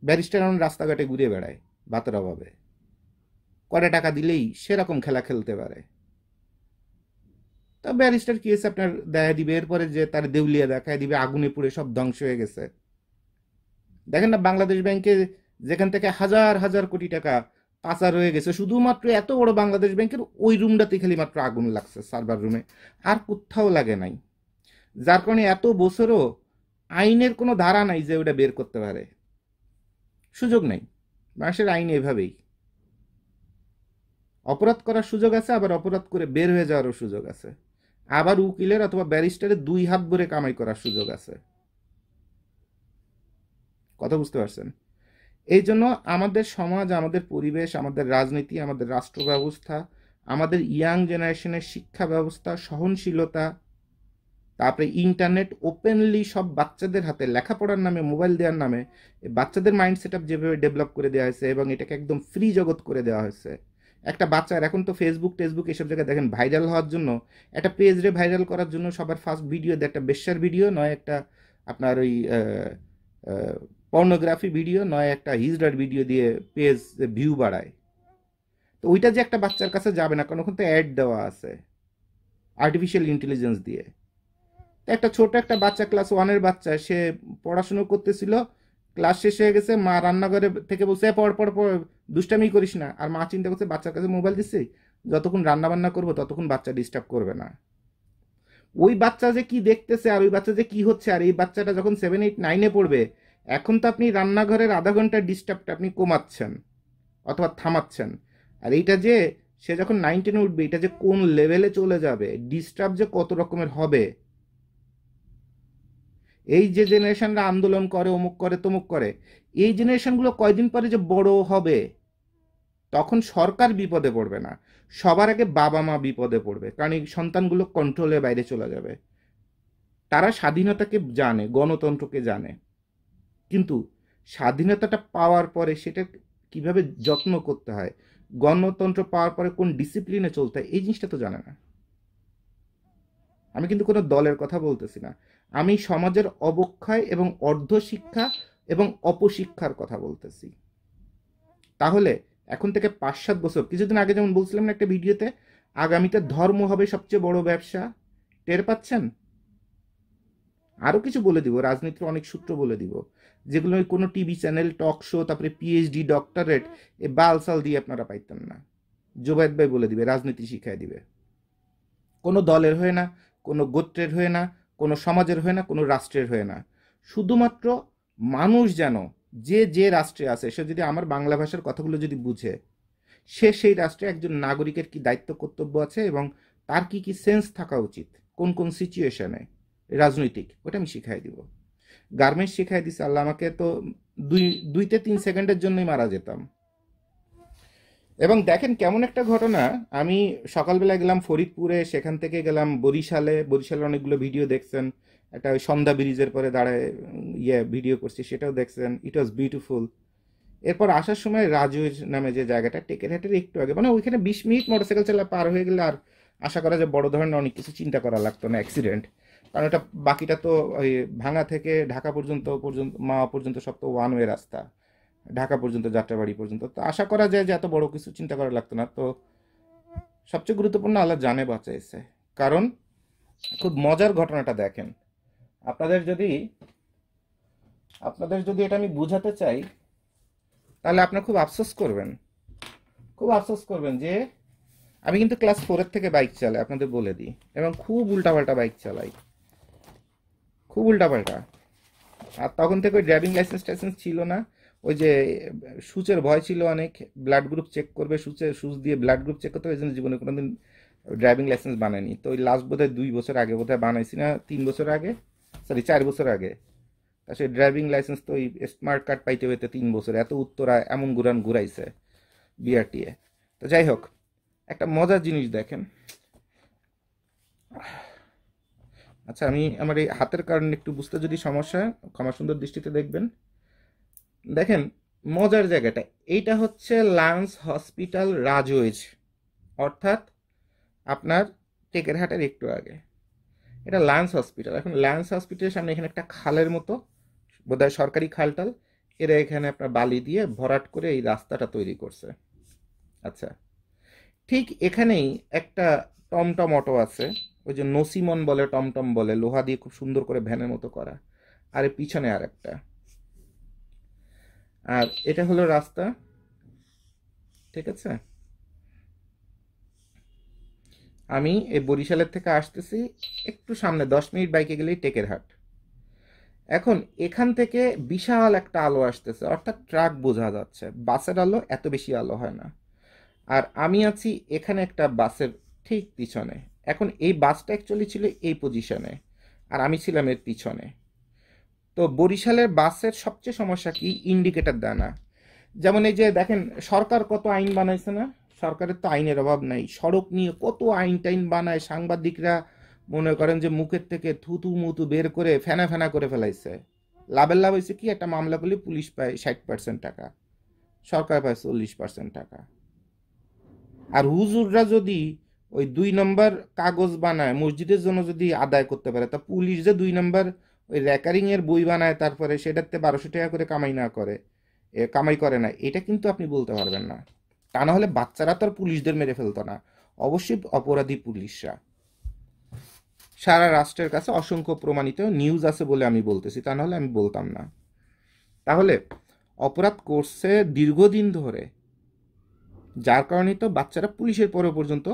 ব্যারিস্টার এখন রাস্তাঘাটে ঘুরে বেড়ায় ভাতের অভাবে, কয়টা টাকা দিলেই সেরকম খেলা খেলতে পারে। তা ব্যারিস্টার কি হয়েছে আপনার দেখা দিবে, এরপরে যে তার দেউলিয়া দেখায় দিবে, আগুনে পুড়ে সব ধ্বংস হয়ে গেছে। দেখেন না বাংলাদেশ ব্যাংকে যেখান থেকে হাজার হাজার কোটি টাকা পাচার হয়ে গেছে, শুধুমাত্র এত বড় বাংলাদেশ ব্যাংকের ওই রুমটাতে খালি মাত্র আগুন লাগছে, সার্ভার রুমে, আর কোথাও লাগে নাই। যার কারণে এত বছরও আইনের কোনো ধারা নাই যে ওটা বের করতে পারে, সুযোগ নাই। মানুষের আইন এভাবেই, অপরাধ করার সুযোগ আছে, আবার অপরাধ করে বের হয়ে যাওয়ারও সুযোগ আছে, আবার উকিলের অথবা ব্যারিস্টারের 2 হাত ভরে কামাই করার সুযোগ আছে। কথা বুঝতে পারছেন? এই জন্য আমাদের সমাজ, আমাদের পরিবেশ, আমাদের রাজনীতি, আমাদের রাষ্ট্র ব্যবস্থা, আমাদের ইয়াং জেনারেশনের শিক্ষা ব্যবস্থা, সহনশীলতা, তারপরে ইন্টারনেট ওপেনলি সব বাচ্চাদের হাতে লেখাপড়ার নামে, মোবাইল দেওয়ার নামে বাচ্চাদের মাইন্ড সেট আপ যেভাবে ডেভেলপ করে দেওয়া হয়েছে এবং এটাকে একদম ফ্রি জগৎ করে দেওয়া হয়েছে। একটা বাচ্চার এখন তো ফেসবুক টেসবুক এসব জায়গায় দেখেন ভাইরাল হওয়ার জন্য, একটা পেজরে ভাইরাল করার জন্য সবার ফার্স্ট ভিডিও দেয় একটা বেশ্যার ভিডিও, নয় একটা আপনার ওই পর্নোগ্রাফি ভিডিও, নয় একটা হিজড়ার ভিডিও দিয়ে পেজ ভিউ বাড়ায়। তো ওইটা যে একটা বাচ্চার কাছে যাবে না, কারণ ওখানে তো অ্যাড দেওয়া আছে আর্টিফিশিয়াল ইন্টেলিজেন্স দিয়ে। তো একটা ছোট একটা বাচ্চা, ক্লাস 1-এর বাচ্চা, সে পড়াশুনো করতেছিল, ক্লাস শেষ হয়ে গেছে, মা রান্নাঘরে থেকে বলছে পড় পড় পড়, দুষ্টামি করিস না। আর মা চিন্তা করছে বাচ্চার কাছে মোবাইল দিচ্ছি, যতক্ষণ রান্না বান্না করবো ততক্ষণ বাচ্চা ডিস্টার্ব করবে না। ওই বাচ্চা যে কি দেখতেছে আর ওই বাচ্চা যে কি হচ্ছে, আর এই বাচ্চাটা যখন 7, 8, 9-এ পড়বে, এখন তো আপনি রান্নাঘরের আধা ঘন্টার ডিস্টার্বটা আপনি কমাচ্ছেন অথবা থামাচ্ছেন। আর এইটা যে সে যখন 9, 10-এ উঠবে, এটা যে কোন লেভেলে চলে যাবে, ডিস্টার্ব যে কত রকমের হবে। এই যে জেনারেশনরা আন্দোলন করে, অমুক করে তমুক করে, এই জেনারেশনগুলো কয়দিন পরে যে বড় হবে, তখন সরকার বিপদে পড়বে না, সবার আগে বাবা মা বিপদে পড়বে, কারণ এই সন্তানগুলো কন্ট্রোলের বাইরে চলে যাবে। তারা স্বাধীনতাকে জানে, গণতন্ত্রকে জানে, কিন্তু স্বাধীনতাটা পাওয়ার পরে সেটা কিভাবে যত্ন করতে হয়, গণতন্ত্র পাওয়ার পরে কোন ডিসিপ্লিনে চলতে হয় এই জিনিসটা তো জানে না। আমি কিন্তু কোনো দলের কথা বলতেছি না, আমি সমাজের অবক্ষয় এবং অর্ধশিক্ষা এবং অপশিক্ষার কথা বলতেছি। তাহলে এখন থেকে 5-7 বছর, কিছুদিন আগে যেমন বলছিলাম না একটা ভিডিওতে, আগামীতে ধর্ম হবে সবচেয়ে বড় ব্যবসা, টের পাচ্ছেন? আরও কিছু বলে দিব, রাজনীতির অনেক সূত্র বলে দিব, যেগুলো কোনো টিভি চ্যানেল, টক শো, তারপরে পিএইচডি, ডক্টরেট, এ বালসাল দিয়ে আপনারা পাইতেন না। জোবায়েদ ভাই বলে দিবে, রাজনীতি শিখাই দিবে। কোনো দলের হয়ে না, কোনো গোত্রের হয়ে না, কোনো সমাজের হয়ে না, কোনো রাষ্ট্রের হয়ে না, শুধুমাত্র মানুষ যেন যে যে রাষ্ট্রে আছে, সে যদি আমার বাংলা ভাষার কথাগুলো যদি বুঝে, সে সেই রাষ্ট্রে একজন নাগরিকের কি দায়িত্ব কর্তব্য আছে এবং তার কি কি সেন্স থাকা উচিত, কোন কোন সিচুয়েশনে রাজনৈতিক, ওটা আমি শিখাই দিব। গার্মেন্টস শিখাই দিছে আল্লাহ আমাকে, তো 2-3 সেকেন্ডের জন্যই মারা যেতাম। এবং দেখেন কেমন একটা ঘটনা, আমি সকালবেলা গেলাম ফরিদপুরে, সেখান থেকে গেলাম বরিশালে, বরিশালের অনেকগুলো ভিডিও দেখছেন, একটা ওই সন্ধ্যা ব্রিজের পরে দাঁড়ায় ভিডিও করছি, সেটাও দেখছেন, ইট ওয়াজ বিউটিফুল। এরপর আসার সময় রাজুর নামে যে জায়গাটা, টেকেরহাটের একটু আগে, মানে ওইখানে 20 মিনিট মোটরসাইকেল চালা পার হয়ে গেলে আর আশা করা যায় বড় ধরনের অনেক কিছু চিন্তা করা লাগতো না, অ্যাক্সিডেন্ট। কারণ এটা বাকিটা তো ওই ভাঙা থেকে ঢাকা পর্যন্ত মাওয়া পর্যন্ত সব তো ওয়ান ওয়ে রাস্তা, ঢাকা পর্যন্ত, যাত্রাবাড়ি পর্যন্ত, তো আশা করা যায় যে এত বড় কিছু চিন্তা করা লাগতো না। তো সবচেয়ে গুরুত্বপূর্ণ আল্লাহ জানে বাঁচাইছে। কারণ খুব মজার ঘটনাটা দেখেন, আপনাদের যদি এটা আমি বুঝাতে চাই, তাহলে আপনার খুব আফসোস করবেন, খুব আফসোস করবেন যে আমি কিন্তু ক্লাস 4-এর থেকে বাইক চালাই, আপনাদের বলে দিই, এবং খুব উল্টাপাল্টা বাইক চালাই, খুব উল্টাপাল্টা। আর তখন থেকে ওই ড্রাইভিং লাইসেন্স টাইসেন্স ছিল না, ওই যে সুচের ভয় ছিল অনেক, ব্লাড গ্রুপ চেক করবে, সুচ দিয়ে ব্লাড গ্রুপ চেক করতে হবে, এই জন্য জীবনে কোনোদিন ড্রাইভিং লাইসেন্স বানায়নি। তো ওই লাস্ট বোধহয় 2 বছর আগে বোধহয় বানাইছি, না 3 বছর আগে, সরি 4 বছর আগে। তা সেই ড্রাইভিং লাইসেন্স তো ওই স্মার্ট কার্ড পাইতে হইতে 3 বছর, এত উত্তরা এমন ঘুরাইছে বিআরটিএ। তো যাই হোক, একটা মজার জিনিস দেখেন। আচ্ছা, আমি আমার এই হাতের কারণে একটু বুঝতে যদি সমস্যা হয়, ক্ষমা সুন্দর দৃষ্টিতে দেখবেন। দেখেন মজার জায়গাটা, এইটা হচ্ছে লান্স হসপিটাল রাজওয়েজ, অর্থাৎ আপনার টেকেরহাটের একটু আগে, এটা লান্স হসপিটাল। এখন লান্স হসপিটালের সামনে এখানে একটা খালের মতো, বোধহয় সরকারি খালটাল, এরা এখানে আপনার বালি দিয়ে ভরাট করে এই রাস্তাটা তৈরি করছে। আচ্ছা, ঠিক এখানেই একটা টমটম অটো আছে, ওই যে নসিমন বলে, টমটম বলে, লোহা দিয়ে খুব সুন্দর করে ভ্যানের মতো করা, আর এর পিছনে আর একটা। আর এটা হলো রাস্তা, ঠিক আছে। আমি এই বরিশালের থেকে আসতেছি, একটু সামনে 10 মিনিট বাইকে গেলেই টেকেরহাট। এখন এখান থেকে বিশাল একটা আলো আসতেছে, অর্থাৎ ট্রাক বোঝা যাচ্ছে, বাসের আলো এত বেশি আলো হয় না। আর আমি আছি এখানে একটা বাসের ঠিক পিছনে। এখন এই বাসটা অ্যাকচুয়ালি ছিল এই পজিশনে, আর আমি ছিলাম এর পিছনে। তো বরিশালের বাসের সবচেয়ে সমস্যা কি, ইন্ডিকেটর দেয় না। যেমন এই যে দেখেন সরকার কত আইন বানাইছে না, সরকারের তো আইনের অভাব নাই, সড়ক নিয়ে কত আইন টাইন বানায়, সাংবাদিকরা মনে করেন যে মুখের থেকে থুতু মুতু বের করে ফেনা ফেনা করে ফেলাইছে। লাভের লাভ হয়েছে কি, একটা মামলা করলে পুলিশ পায় 60% টাকা, সরকার পায় 40% টাকা। আর হুজুররা যদি ওই 2 নম্বর কাগজ বানায় মসজিদের জন্য যদি আদায় করতে পারে, তা পুলিশ যে 2 নম্বর ওই রেকারিং এর বই বানায় তারপরে সেটাতে 1200 টাকা করে কামাই না করে, কামাই করে না, এটা কিন্তু আপনি বলতে পারবেন না। তা না হলে বাচ্চারা তো আর পুলিশদের মেরে ফেলতো না, অবশ্যই অপরাধী পুলিশরা। সারা রাষ্ট্রের কাছে অসংখ্য প্রমাণিত নিউজ আছে বলে আমি বলতেছি, তা নাহলে আমি বলতাম না। তাহলে অপরাধ করছে দীর্ঘদিন ধরে, যার কারণে তো বাচ্চারা পুলিশের পরে পর্যন্ত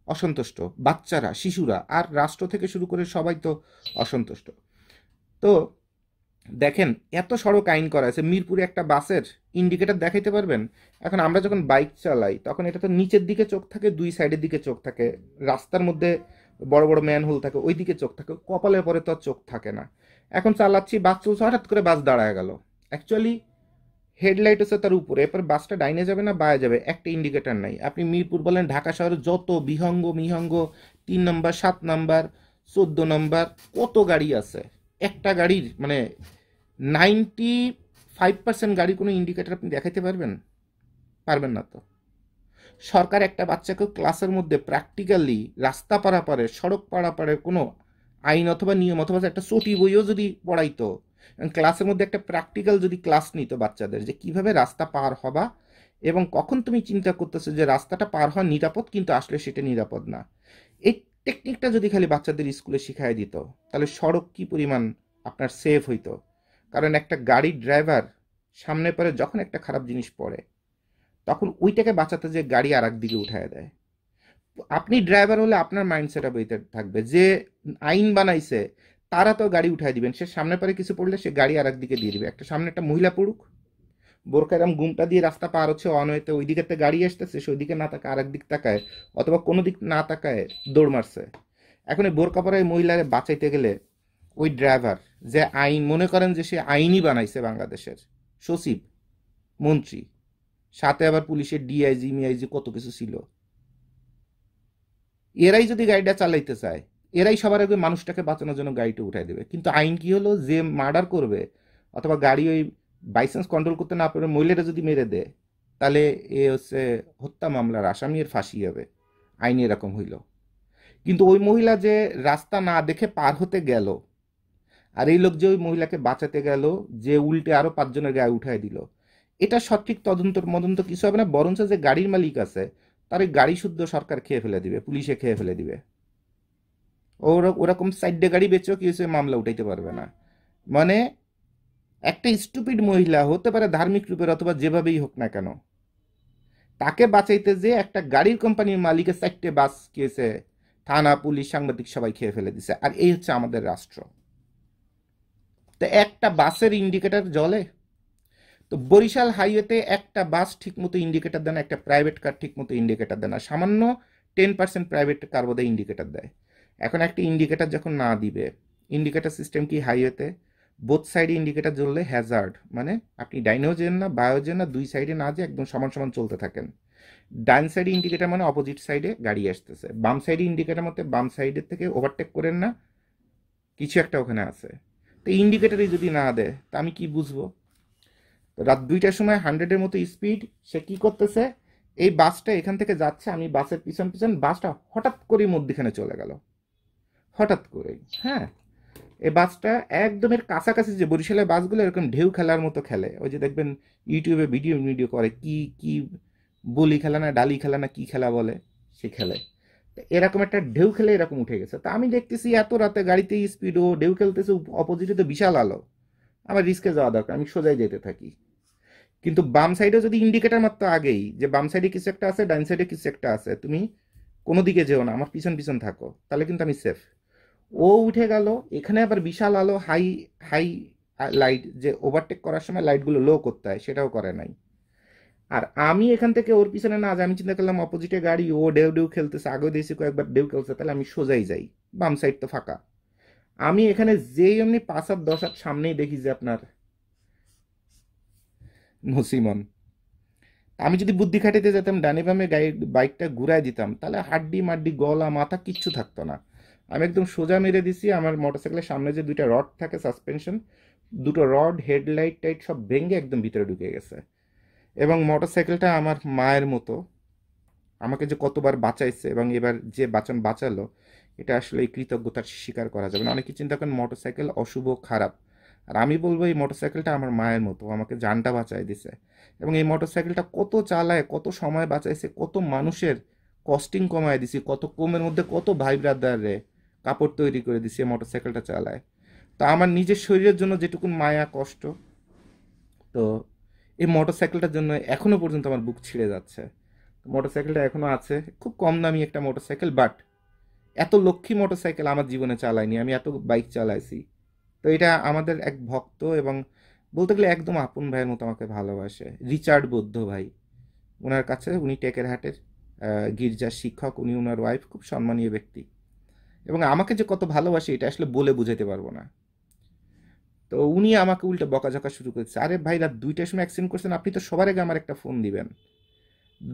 অসন্তুষ্ট, বাচ্চারা, শিশুরা, আর রাষ্ট্র থেকে শুরু করে সবাই তো অসন্তুষ্ট। তো দেখেন এত সড়ক আইন করা আছে, মিরপুরে একটা বাসের ইন্ডিকেটর দেখাইতে পারবেন? এখন আমরা যখন বাইক চালাই তখন এটা তো নিচের দিকে চোখ থাকে, 2 সাইডের দিকে চোখ থাকে, রাস্তার মধ্যে বড় বড় ম্যানহোল থাকে, ওই দিকে চোখ থাকে, কপালের পরে তো আর চোখ থাকে না। এখন চালাচ্ছি, বাস চলছে, হঠাৎ করে বাস দাঁড়ায় গেল, অ্যাকচুয়ালি হেডলাইট হচ্ছে তার উপরে, এরপর বাসটা ডাইনে যাবে না বায়ে যাবে, একটা ইন্ডিকেটর নাই। আপনি মিরপুর বলেন, ঢাকা শহরে যত বিহঙ্গ মিহঙ্গ 3 নম্বর, 7 নম্বর, 14 নম্বর, কত গাড়ি আছে, একটা গাড়ির মানে 95% গাড়ির কোনো ইন্ডিকেটর আপনি দেখাইতে পারবেন? পারবেন না তো। সরকার একটা বাচ্চাকে ক্লাসের মধ্যে প্র্যাকটিক্যালি রাস্তা পারাপারে সড়ক পারাপারের কোনো আইন অথবা নিয়ম অথবা একটা চটি বইও যদি পড়াইতো, ক্লাসের মধ্যে একটা প্র্যাকটিক্যাল যদি ক্লাস নিত বাচ্চাদের যে কিভাবে রাস্তা পার হবা এবং কখন তুমি চিন্তা করতেছো যে রাস্তাটা পার হওয়া নিরাপদ কিন্তু আসলে সেটা নিরাপদ না, এই টেকনিকটা যদি খালি বাচ্চাদের স্কুলে শিখাই দিত, তাহলে সড়ক কি পরিমাণ আপনার সেফ হইতো। কারণ একটা গাড়ির ড্রাইভার সামনে পরে যখন একটা খারাপ জিনিস পড়ে তখন ওইটাকে বাঁচাতে যে গাড়ি আর এক দিকে উঠায় দেয়। আপনি ড্রাইভার হলে আপনার মাইন্ডসেট বইতে থাকবে যে আইন বানাইছে তারা তো গাড়ি উঠাই দিবেন, সে সামনে পরে কিছু পড়লে সে গাড়ি আর এক দিকে দিয়ে দিবে। একটা সামনে একটা মহিলা পড়ুক, বোরকা এরম গুমটা দিয়ে রাস্তা পার হচ্ছে অন হইতে, ওই দিকে গাড়ি আসতেছে, সে ওইদিকে না তাকায় আরেক দিক তাকায় অথবা কোনো দিক না তাকায় দৌড় মারছে। এখন এই বোরকা পরা এই মহিলারে বাঁচাইতে গেলে ওই ড্রাইভার যে আইন মনে করেন যে সে আইনই বানাইছে বাংলাদেশের সচিব মন্ত্রী, সাথে আবার পুলিশের ডিআইজি মিআইজি কত কিছু ছিল, এরাই যদি গাড়িটা চালাইতে চায় এরাই সবার আগে মানুষটাকে বাঁচানোর জন্য গাড়িটা উঠাই দেবে। কিন্তু আইন কি হলো, যে মার্ডার করবে অথবা গাড়ি ওই বাইসেন্স কন্ট্রোল করতে না পারে মহিলাটা যদি মেরে দেয় তাহলে এ হচ্ছে হত্যা মামলার আসামি, এর ফাঁসি হবে। আইন এরকম হইল। কিন্তু ওই মহিলা যে রাস্তা না দেখে পার হতে গেল আর এই লোক যে ওই মহিলাকে বাঁচাতে গেল, যে উল্টে আরো 5 জনের গায়ে উঠাই দিল, এটা সঠিক তদন্ত মদন্ত কিছু হবে না, বরঞ্চ যে গাড়ির মালিক আছে তার ওই গাড়ি শুদ্ধ সরকার খেয়ে ফেলে দিবে, পুলিশে খেয়ে ফেলে দিবে। ওরকম সাইডে গাড়ি বেচেও কি হয়েছে মামলা উঠাইতে পারবে না। মানে একটা স্টুপিড মহিলা হতে পারে ধার্মিক রূপের অথবা যেভাবেই হোক না কেন, তাকে বাঁচাইতে যে একটা গাড়ির কোম্পানির মালিকের 4টে বাস কি হয়েছে থানা পুলিশ সাংবাদিক সবাই খেয়ে ফেলে দিছে। আর এই হচ্ছে আমাদের রাষ্ট্র। তো একটা বাসের ইন্ডিকেটর জ্বলে? তো বরিশাল হাইওয়েতে একটা বাস ঠিকমতো ইন্ডিকেটর দেয় না, একটা প্রাইভেট কার ঠিকমতো ইন্ডিকেটর দেয় না, সামান্য 10% প্রাইভেট কার বোধহয় ইন্ডিকেটর দেয়। এখন একটা ইন্ডিকেটর যখন না দিবে, ইন্ডিকেটর সিস্টেম কি হাইওয়েতে বোথ সাইডে ইন্ডিকেটর জ্বললে হ্যাজার্ড, মানে আপনি ডাইনেও যেন না বায়ো যেন না, দুই সাইডে না যে একদম সমান সমান চলতে থাকেন। ডান সাইডে ইন্ডিকেটর মানে অপোজিট সাইডে গাড়ি আসতেছে, বাম সাইডে ইন্ডিকেটর মতে বাম সাইডের থেকে ওভারটেক করেন না, কিছু একটা ওখানে আছে। তো ইন্ডিকেটরই যদি না দেয় তা আমি কি বুঝবো? রাত 2টার সময় 100-এর মতো স্পিড, সে কি করতেছে, এই বাসটা এখান থেকে যাচ্ছে, আমি বাসের পিছন পিছন, বাসটা হঠাৎ করেই মধ্যখানে চলে গেল, হঠাৎ করেই। হ্যাঁ, এই বাসটা একদম এর কাছাকাছি, যে বরিশালের বাসগুলো এরকম ঢেউ খেলার মতো খেলে, ওই যে দেখবেন ইউটিউবে ভিডিও ভিডিও করে কি কি বলি খেলা না ডালি খেলা না কি খেলা বলে, সে খেলে। এরকম একটা ঢেউ খেলে এরকম উঠে গেছে। তা আমি দেখতেছি এত রাতে গাড়িতে স্পিড, ও ঢেউ খেলতেছে, অপোজিটে তো বিশাল আলো, আমার রিস্কে যাওয়া দরকার, আমি সোজাই যেতে থাকি। কিন্তু বাম সাইডে যদি ইন্ডিকেটার মাত্র আগেই যে বাম সাইডে কিছু একটা আছে ডান সাইডে কিছু একটা আছে, তুমি কোনো দিকে যেও না, আমার পিছন পিছন থাকো, তাহলে কিন্তু আমি সেফ। ও উঠে গেল, এখানে আবার বিশাল আলো, হাই হাই লাইট, যে ওভারটেক করার সময় লাইটগুলো লো করতে হয় সেটাও করে নাই। আর আমি এখান থেকে ওর পিছনে না, আমি চিন্তা করলাম অপোজিটে গাড়ি, ও ডেউ ডেউ খেলতেছে, আগেও দিয়েছি কয়েকবার ডেউ খেলছে, তাহলে আমি সোজাই যাই, বাম সাইড তো ফাঁকা। আমি এখানে যেই এমনি 5 আর 10 হাত সামনেই দেখি যে আপনার নসিমন। আমি যদি বুদ্ধি খাটাইতে যেতাম ডানে বামে গাড়ি বাইকটা ঘুরাই দিতাম, তাহলে হাড্ডি মাড্ডি গলা মাথা কিচ্ছু থাকতো না। আমি একদম সোজা মেরে দিছি, আমার মোটরসাইকেলের সামনে যে 2টা রড থাকে সাসপেনশন, দুটো রড হেডলাইট টাইট সব ভেঙে একদম ভিতরে ঢুকে গেছে। এবং মোটরসাইকেলটা আমার মায়ের মতো, আমাকে যে কতবার বাঁচাইছে এবং এবার যে বাঁচালো, এটা আসলে এই কৃতজ্ঞতার স্বীকার করা যাবে না। অনেকে চিন্তা করেন মোটরসাইকেল অশুভ খারাপ, আর আমি বলবো এই মোটরসাইকেলটা আমার মায়ের মতো, আমাকে জানটা বাঁচাই দিছে। এবং এই মোটরসাইকেলটা কত চালায়, কত সময় বাঁচাইছে, কত মানুষের কস্টিং কমায় দিছি, কত কমের মধ্যে কত ভাই ব্রাদারে কাপড় তৈরি করে দিছি এই মোটরসাইকেলটা চালায়। তা আমার নিজের শরীরের জন্য যেটুকুন মায়া কষ্ট, তো এই মোটরসাইকেলটার জন্য এখনো পর্যন্ত আমার বুক ছিঁড়ে যাচ্ছে। মোটরসাইকেলটা এখনো আছে, খুব কম দামি একটা মোটরসাইকেল, বাট এত লক্ষ্মী মোটরসাইকেল আমার জীবনে চালাইনি, আমি এত বাইক চালাইছি। তো এটা আমাদের এক ভক্ত এবং বলতে গেলে একদম আপন ভাইয়ের মতো আমাকে ভালোবাসে, রিচার্ড বৌদ্ধ ভাই। ওনার কাছে, উনি টেকেরহাটের গির্জার শিক্ষক, উনি ওনার ওয়াইফ খুব সম্মানীয় ব্যক্তি, এবং আমাকে যে কত ভালোবাসে এটা আসলে বলে বুঝাইতে পারবো না। তো উনি আমাকে উল্টে বকাঝকা শুরু করেছে, আরে ভাই রাত 2টার সময় অ্যাক্সিডেন্ট করছেন, আপনি তো সবার আগে আমার একটা ফোন দিবেন,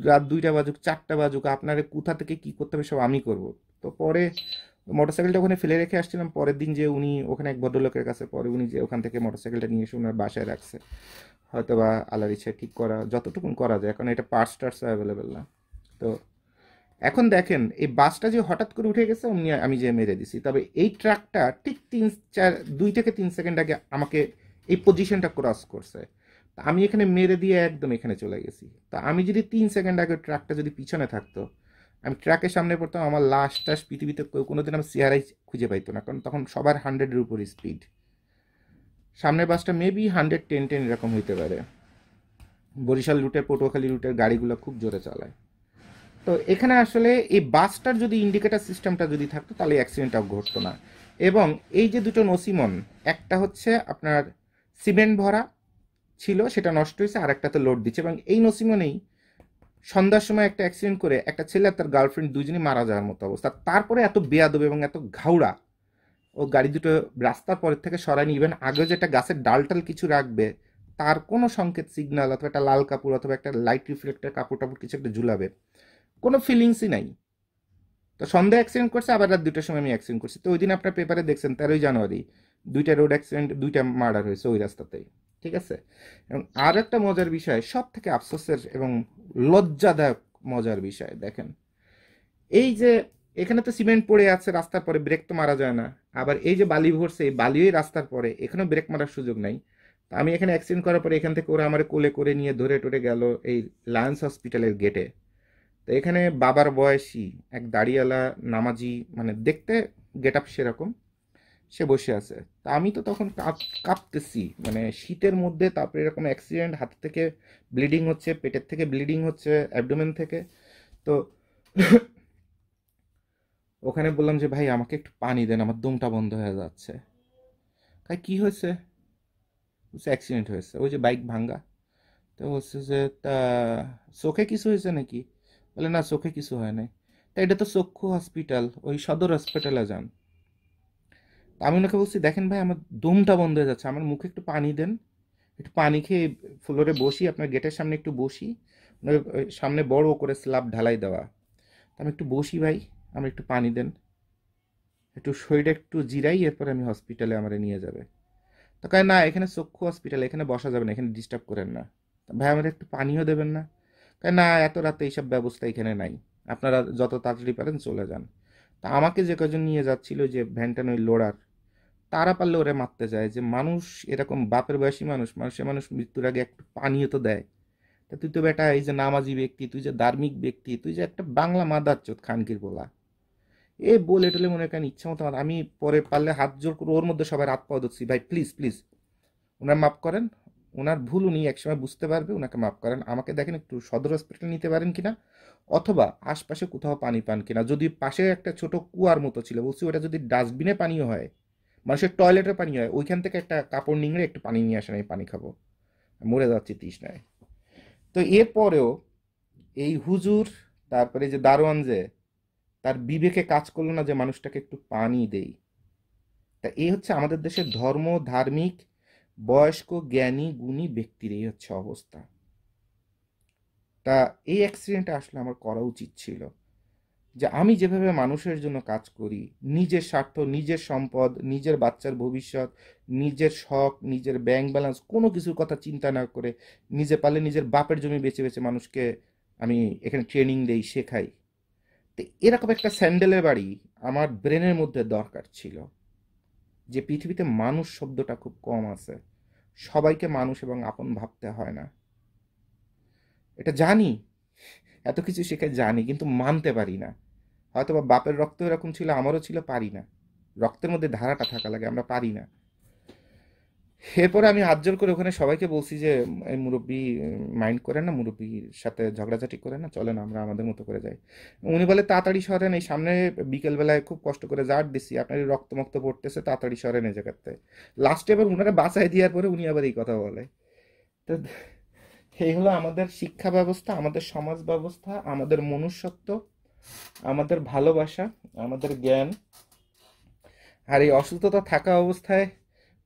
রাত 2টা বাজুক 4টা বাজুক, আপনারে কোথা থেকে কি করতে হবে সব আমি করব। তো পরে মোটরসাইকেলটা ওখানে ফেলে রেখে আসছিলাম, পরের দিন যে উনি ওখানে এক ভদ্রলোকের কাছে, পরে উনি যে ওখান থেকে মোটরসাইকেলটা নিয়ে এসে ওনার বাসায় রাখছে, হয়তো বা আল্লাহর ইচ্ছায় ঠিক করা যতটুকুন করা যায়, কারণ এটা পার্টস টার্টস অ্যাভেলেবেল না। তো এখন দেখেন এই বাসটা যে হঠাৎ করে উঠে গেছে অমনি আমি যে মেরে দিছি, তবে এই ট্রাকটা ঠিক 2 থেকে 3 সেকেন্ড আগে আমাকে এই পজিশনটা ক্রস করছে। তা আমি এখানে মেরে দিয়ে একদম এখানে চলে গেছি। তা আমি যদি 3 সেকেন্ড আগে ট্রাকটা যদি পিছনে থাকতো, আমি ট্রাকের সামনে পড়তাম, আমার লাশ টাশ পৃথিবীতে কোনোদিন আমার চেহারাই খুঁজে পাইতো না, কারণ তখন সবার 100-এর উপর স্পিড। সামনের বাসটা মেবি 110 এরকম হইতে পারে। বরিশাল রুটের পটুয়াখালী রুটের গাড়িগুলো খুব জোরে চালায়। তো এখানে আসলে এই বাসটার যদি ইন্ডিকেটার সিস্টেমটা যদি থাকতো তাহলে অ্যাক্সিডেন্টটাও ঘটতো না। এবং এই যে দুটো নসিমন, একটা হচ্ছে আপনার সিমেন্ট ভরা ছিল, সেটা নষ্ট হয়েছে, আর একটাতে লোড দিচ্ছে, এবং এই নসিমনেই সন্ধ্যার সময় একটা অ্যাক্সিডেন্ট করে একটা ছেলে আর তার গার্লফ্রেন্ড দুজনই মারা যাওয়ার মতো অবস্থা। তারপরে এত বেয়াদব এবং এত ঘাউড়া, ও গাড়ি দুটো রাস্তার পরের থেকে সরায় নিবেন, আগে যেটা গাছের ডালটাল কিছু রাখবে তার কোনো সংকেত সিগন্যাল অথবা একটা লাল কাপড় অথবা একটা লাইট রিফ্লেক্টর কাপড় টাপড় কিছু একটা ঝুলাবে, কোনো ফিলিংসই নাই। তো সন্ধ্যা অ্যাক্সিডেন্ট করছে, আবার রাত 2টার সময় আমি অ্যাক্সিডেন্ট করছি। তো ওই দিন আপনার পেপারে দেখছেন 13ই জানুয়ারি দুইটা রোড অ্যাক্সিডেন্ট, দুইটা মার্ডার হয়েছে ওই রাস্তাতেই। ঠিক আছে। এবং আর একটা মজার বিষয়, সব থেকে আফসোসের এবং লজ্জাদায়ক মজার বিষয় দেখেন, এই যে এখানে তো সিমেন্ট পড়ে আছে রাস্তার পরে, ব্রেক তো মারা যায় না। আবার এই যে বালি ভরছে, এই বালিও রাস্তার পরে, এখানেও ব্রেক মারার সুযোগ নাই। তা আমি এখানে অ্যাক্সিডেন্ট করার পরে এখান থেকে ওরা আমার কোলে করে নিয়ে ধরে টরে গেল এই লায়ন্স হসপিটালের গেটে। তো এখানে বাবার বয়সী এক দাড়িওয়ালা নামাজি, মানে দেখতে গেট আপ সেরকম, সে বসে আছে। তা আমি তো তখন কাঁপতেছি, মানে শীতের মধ্যে, তারপরে এরকম অ্যাক্সিডেন্ট, হাত থেকে ব্লিডিং হচ্ছে, পেটের থেকে ব্লিডিং হচ্ছে, অ্যাবডোমেন থেকে। তো ওখানে বললাম যে ভাই আমাকে একটু পানি দেন, আমার দমটা বন্ধ হয়ে যাচ্ছে। তাই কি হয়েছে? বলছে অ্যাক্সিডেন্ট হয়েছে, ওই যে বাইক ভাঙ্গা। তো বলছে যে তা চোখে কিছু হয়েছে নাকি? বলে না, চোখে কিছু হয় নাই। তা এটা তো চক্ষু হসপিটাল, ওই সদর হসপিটালে যান। তা আমি ওনাকে বলছি দেখেন ভাই, আমার দমটা বন্ধ হয়ে যাচ্ছে, আমার মুখে একটু পানি দেন, একটু পানি খেয়ে ফ্লোরে বসি, আপনার গেটের সামনে একটু বসি। ওই সামনে বড় করে স্ল্যাব ঢালাই দেওয়া। তা আমি একটু বসি ভাই, আমার একটু পানি দেন, একটু শরীরে একটু জিরাই, এরপরে আমি হসপিটালে আমার নিয়ে যাবে। তো কয় না, এখানে চক্ষু হসপিটাল, এখানে বসা যাবে না, এখানে ডিস্টার্ব করেন না। তা ভাই আমার একটু পানিও দেবেন না? কয় না, এত রাতে এইসব ব্যবস্থা এখানে নাই, আপনারা যত তাড়াতাড়ি পারেন চলে যান। তা আমাকে যে কজন নিয়ে যাচ্ছিল, যে ভ্যানটান ওই লোডার, তারা পারলে ওরে মারতে যায়, যে মানুষ এরকম বাপের বয়সী মানুষ, মানুষ মৃত্যুর আগে একটু পানীয় তো দেয়। তা তুই তো বেটা এই যে নামাজি ব্যক্তি, তুই যে ধার্মিক ব্যক্তি, তুই যে একটা বাংলা মাদার চোদ খানকির বলা, এ বলে টলে মনে করেন ইচ্ছা মতো আমি পরে পারলে হাত জোর করে ওর মধ্যে সবাই হাত পাওয়া ধরছি, ভাই প্লিজ প্লিজ ওনার মাফ করেন, ওনার ভুল উনি একসময় বুঝতে পারবে, ওনাকে মাফ করেন, আমাকে দেখেন একটু সদর হসপিটাল নিতে পারেন কিনা, অথবা আশপাশে কোথাও পানি পান কিনা, যদি পাশে একটা ছোট কুয়ার মতো ছিল, বলছি ওটা যদি ডাস্টবিনে পানীয় হয়, মানুষের টয়লেটের পানি হয়, ওইখান থেকে একটা কাপড় নিংড়ে একটু পানি নিয়ে আসেন, এই পানি খাবো, মরে যাচ্ছি তৃষ্ণায়। তো এরপরেও এই হুজুর, তারপরে যে দারোয়ান, যে তার বিবেকে কাজ করলো না যে মানুষটাকে একটু পানি দেই। তা এই হচ্ছে আমাদের দেশের ধর্ম ধার্মিক বয়স্ক জ্ঞানী গুণী ব্যক্তির এই হচ্ছে অবস্থা। তা এই অ্যাক্সিডেন্টটা আসলে আমার করা উচিত ছিল, যে আমি যেভাবে মানুষের জন্য কাজ করি, নিজের স্বার্থ, নিজের সম্পদ, নিজের বাচ্চার ভবিষ্যৎ, নিজের শখ, নিজের ব্যাংক ব্যালেন্স, কোনো কিছুর কথা চিন্তা না করে, নিজে পারলে নিজের বাপের জমি বেছে বেছে মানুষকে আমি এখানে ট্রেনিং দেই, শেখাই। তো এরকম একটা স্যান্ডেলের বাড়ি আমার ব্রেনের মধ্যে দরকার ছিল, যে পৃথিবীতে মানুষ শব্দটা খুব কম আছে, সবাইকে মানুষ এবং আপন ভাবতে হয় না। এটা জানি, এত কিছু শিখে জানি, কিন্তু মানতে পারি না। হয়তো বা বাপের রক্ত এরকম ছিল, আমারও ছিল, পারি না। রক্তের মধ্যে ধারাটা থাকা লাগে, আমরা পারি না। এরপরে আমি হাত জোর করে ওখানে সবাইকে বলছি যে এই মুরব্বী মাইন্ড করেন না, মুরব্বীর সাথে ঝগড়াঝাটি করেন না, চলেন আমরা আমাদের মতো করে যাই। উনি বলে তাড়াতাড়ি সরেন, এই সামনে বিকেলবেলায় খুব কষ্ট করে জাট দিছি, আপনার এই রক্ত মক্ত পড়তেছে, তাড়াতাড়ি সরেন এই জায়গাতে। লাস্টে এবার উনারা বাঁচাই দেওয়ার পরে উনি আবার এই কথা বলে। তো এই হলো আমাদের শিক্ষা ব্যবস্থা, আমাদের সমাজ ব্যবস্থা, আমাদের মনুষ্যত্ব, আমাদের ভালোবাসা, আমাদের জ্ঞান। আর এই অসুস্থতা থাকা অবস্থায়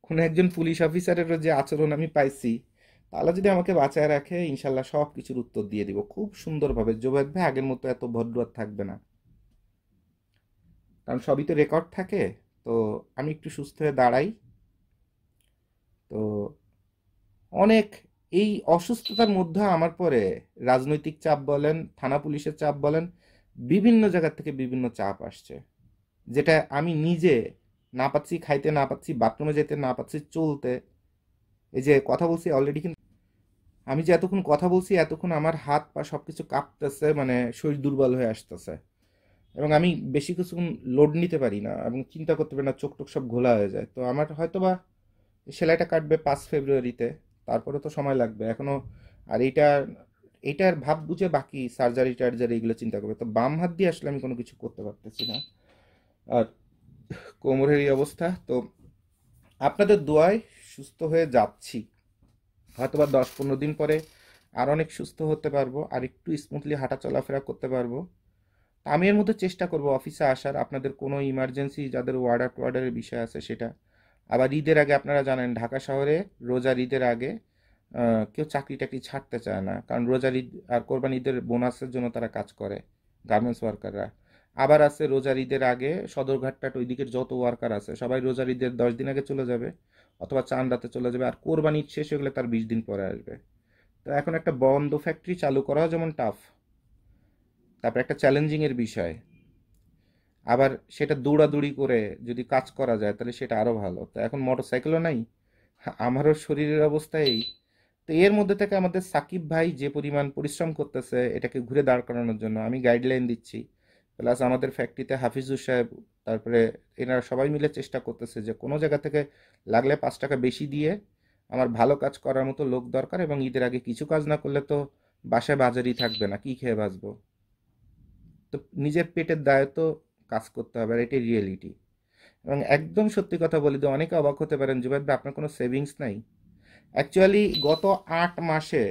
কোনো একজন পুলিশ অফিসারেরও যে আচরণ আমি পাইছি, তাহলে যদি আমাকে বাঁচায় রাখে, ইনশাল্লাহ সব কিছুর উত্তর দিয়ে দিব খুব সুন্দরভাবে। জোবায়ের ভাই আগের মতো এত ভদ্র আর থাকবে না, কারণ সবই তো রেকর্ড থাকে। তো আমি একটু সুস্থ হয়ে দাঁড়াই। তো অনেক এই অসুস্থতার মধ্যে আমার পরে রাজনৈতিক চাপ বলেন, থানা পুলিশের চাপ বলেন, বিভিন্ন জায়গা থেকে বিভিন্ন চাপ আসছে, যেটা আমি নিজে না পাচ্ছি খাইতে, না পাচ্ছি বাথরুমে যেতে, না পাচ্ছি চলতে। এই যে কথা বলছি অলরেডি, কিন্তু আমি যে এতক্ষণ কথা বলছি এতক্ষণ আমার হাত পা সবকিছু কাঁপতেছে, মানে শরীর দুর্বল হয়ে আসতেছে, এবং আমি বেশি কিছুক্ষণ লোড নিতে পারি না এবং চিন্তা করতে পারি না, চোখ টোক সব ঘোলা হয়ে যায়। তো আমার হয়তো বা সেলাইটা কাটবে 5 ফেব্রুয়ারিতে, তারপরে তো সময় লাগবে এখনো। আর এইটার ভাব বুঝে বাকি সার্জারি টার্জারি এগুলো চিন্তা করবে। তো বাম হাত দিয়ে আসলে আমি কোনো কিছু করতে পারতেছি না। আর কোমরের এই অবস্থা, তো আপনাদের দোয়ায় সুস্থ হয়ে যাচ্ছি। হয়তো বা 10-15 দিন পরে আর অনেক সুস্থ হতে পারবো, আর একটু স্মুথলি হাঁটা চলাফেরা করতে পারবো। তা আমি এর মধ্যে চেষ্টা করব অফিসে আসার, আপনাদের কোনো ইমার্জেন্সি যাদের ওয়ার্ডার টোয়ার্ডারের বিষয় আছে সেটা। আবার ঈদের আগে আপনারা জানেন ঢাকা শহরে রোজার ঈদের আগে কেউ চাকরি টাকরি ছাড়তে চায় না, কারণ রোজার ঈদ আর কোরবানি ঈদের বোনাসের জন্য তারা কাজ করে, গার্মেন্টস ওয়ার্কাররা। আবার আছে রোজার ঈদের আগে সদরঘাটটাট ওই দিকের যত ওয়ার্কার আছে সবাই রোজার ঈদের 10 দিন আগে চলে যাবে, অথবা চাঁদ রাতে চলে যাবে, আর কোরবানি ঈদ শেষ হয়ে গেলে তার 20 দিন পরে আসবে। তো এখন একটা বন্ধ ফ্যাক্টরি চালু করাও যেমন টাফ, তারপর একটা চ্যালেঞ্জিং এর বিষয়, আবার সেটা দৌড়াদৌড়ি করে যদি কাজ করা যায় তাহলে সেটা আরো ভালো। তো এখন মোটরসাইকেলও নাই, আমারও শরীরের অবস্থা এই। তো এর মধ্যে থেকে আমাদের সাকিব ভাই যে পরিমাণ পরিশ্রম করতেছে এটাকে ঘুরে দাঁড় করানোর জন্য, আমি গাইডলাইন দিচ্ছি, প্লাস আমাদের ফ্যাক্টরিতে হাফিজুর সাহেব, তারপরে এনারা সবাই মিলে চেষ্টা করতেছে যে কোনো জায়গা থেকে লাগলে 5 টাকা বেশি দিয়ে আমার ভালো কাজ করার মতো লোক দরকার, এবং ঈদের আগে কিছু কাজ না করলে তো বাসায় বাজারই থাকবে না, কি খেয়ে বাঁচবো। তো নিজের পেটের দায়ে তো কাজ করতে হবে, আর এটাই রিয়েলিটি। এবং একদম সত্যি কথা বলি, তো অনেকে অবাক হতে পারেন জুবাইর ভাই আপনার কোনো সেভিংস নাই। অ্যাকচুয়ালি গত 8 মাসে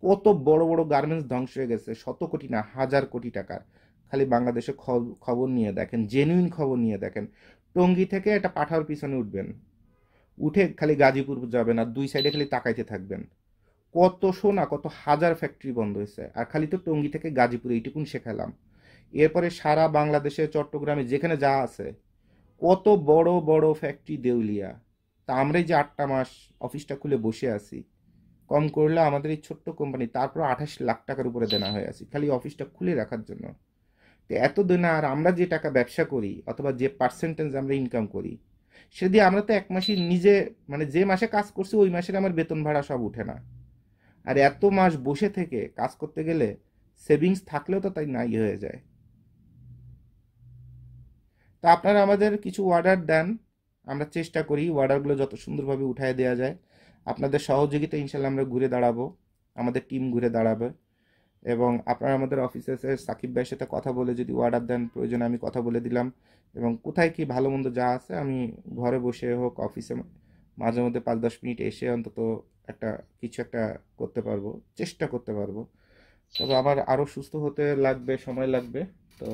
কত বড় বড় গার্মেন্টস ধ্বংস হয়ে গেছে, শত কোটি না হাজার কোটি টাকার। খালি বাংলাদেশে খবর নিয়ে দেখেন, জেনুইন খবর নিয়ে দেখেন। টঙ্গী থেকে একটা পাঠাওয়ার পিছনে উঠবেন, উঠে খালি গাজীপুর যাবেন আর দুই সাইডে খালি তাকাইতে থাকবেন, কত সোনা কত হাজার ফ্যাক্টরি বন্ধ হয়েছে। আর খালি তো টঙ্গী থেকে গাজীপুরে এইটুকুন শেখালাম, এরপরে সারা বাংলাদেশে চট্টগ্রামে যেখানে যা আছে কত বড় বড় ফ্যাক্টরি দেউলিয়া। তা আমরা এই যে 8টা মাস অফিসটা খুলে বসে আছি, কম করলে আমাদের এই ছোট্ট কোম্পানি তারপর 28 লাখ টাকার উপরে দেনা হয়ে আছি খালি অফিসটা খুলে রাখার জন্য। তো এত দেনা, আর আমরা যে টাকা ব্যবসা করি অথবা যে পার্সেন্টেজ আমরা ইনকাম করি সে দিয়ে আমরা তো 1 মাসই নিজে, মানে যে মাসে কাজ করছি ওই মাসের আমার বেতন ভাড়া সব উঠে না। আর এত মাস বসে থেকে কাজ করতে গেলে সেভিংস থাকলেও তো তাই নাই হয়ে যায়। তা আপনারা আমাদের কিছু অর্ডার দেন, আমরা চেষ্টা করি অর্ডারগুলো যত সুন্দরভাবে উঠায় দেওয়া যায়। আপনাদের সহযোগিতা ইনশাল্লাহ আমরা ঘুরে দাঁড়াবো, আমাদের টিম ঘুরে দাঁড়াবে। এবং আপনারা আমাদের অফিসে এসে সাকিব ভাইয়ের সাথে কথা বলে যদি অর্ডার দেন, প্রয়োজনে আমি কথা বলে দিলাম। এবং কোথায় কি ভালো মন্দ যা আছে আমি ঘরে বসে হোক অফিসে মাঝে মধ্যে 5-10 মিনিট এসে অন্তত একটা কিছু একটা করতে পারবো, চেষ্টা করতে পারবো। তবে আমার আরও সুস্থ হতে লাগবে, সময় লাগবে। তো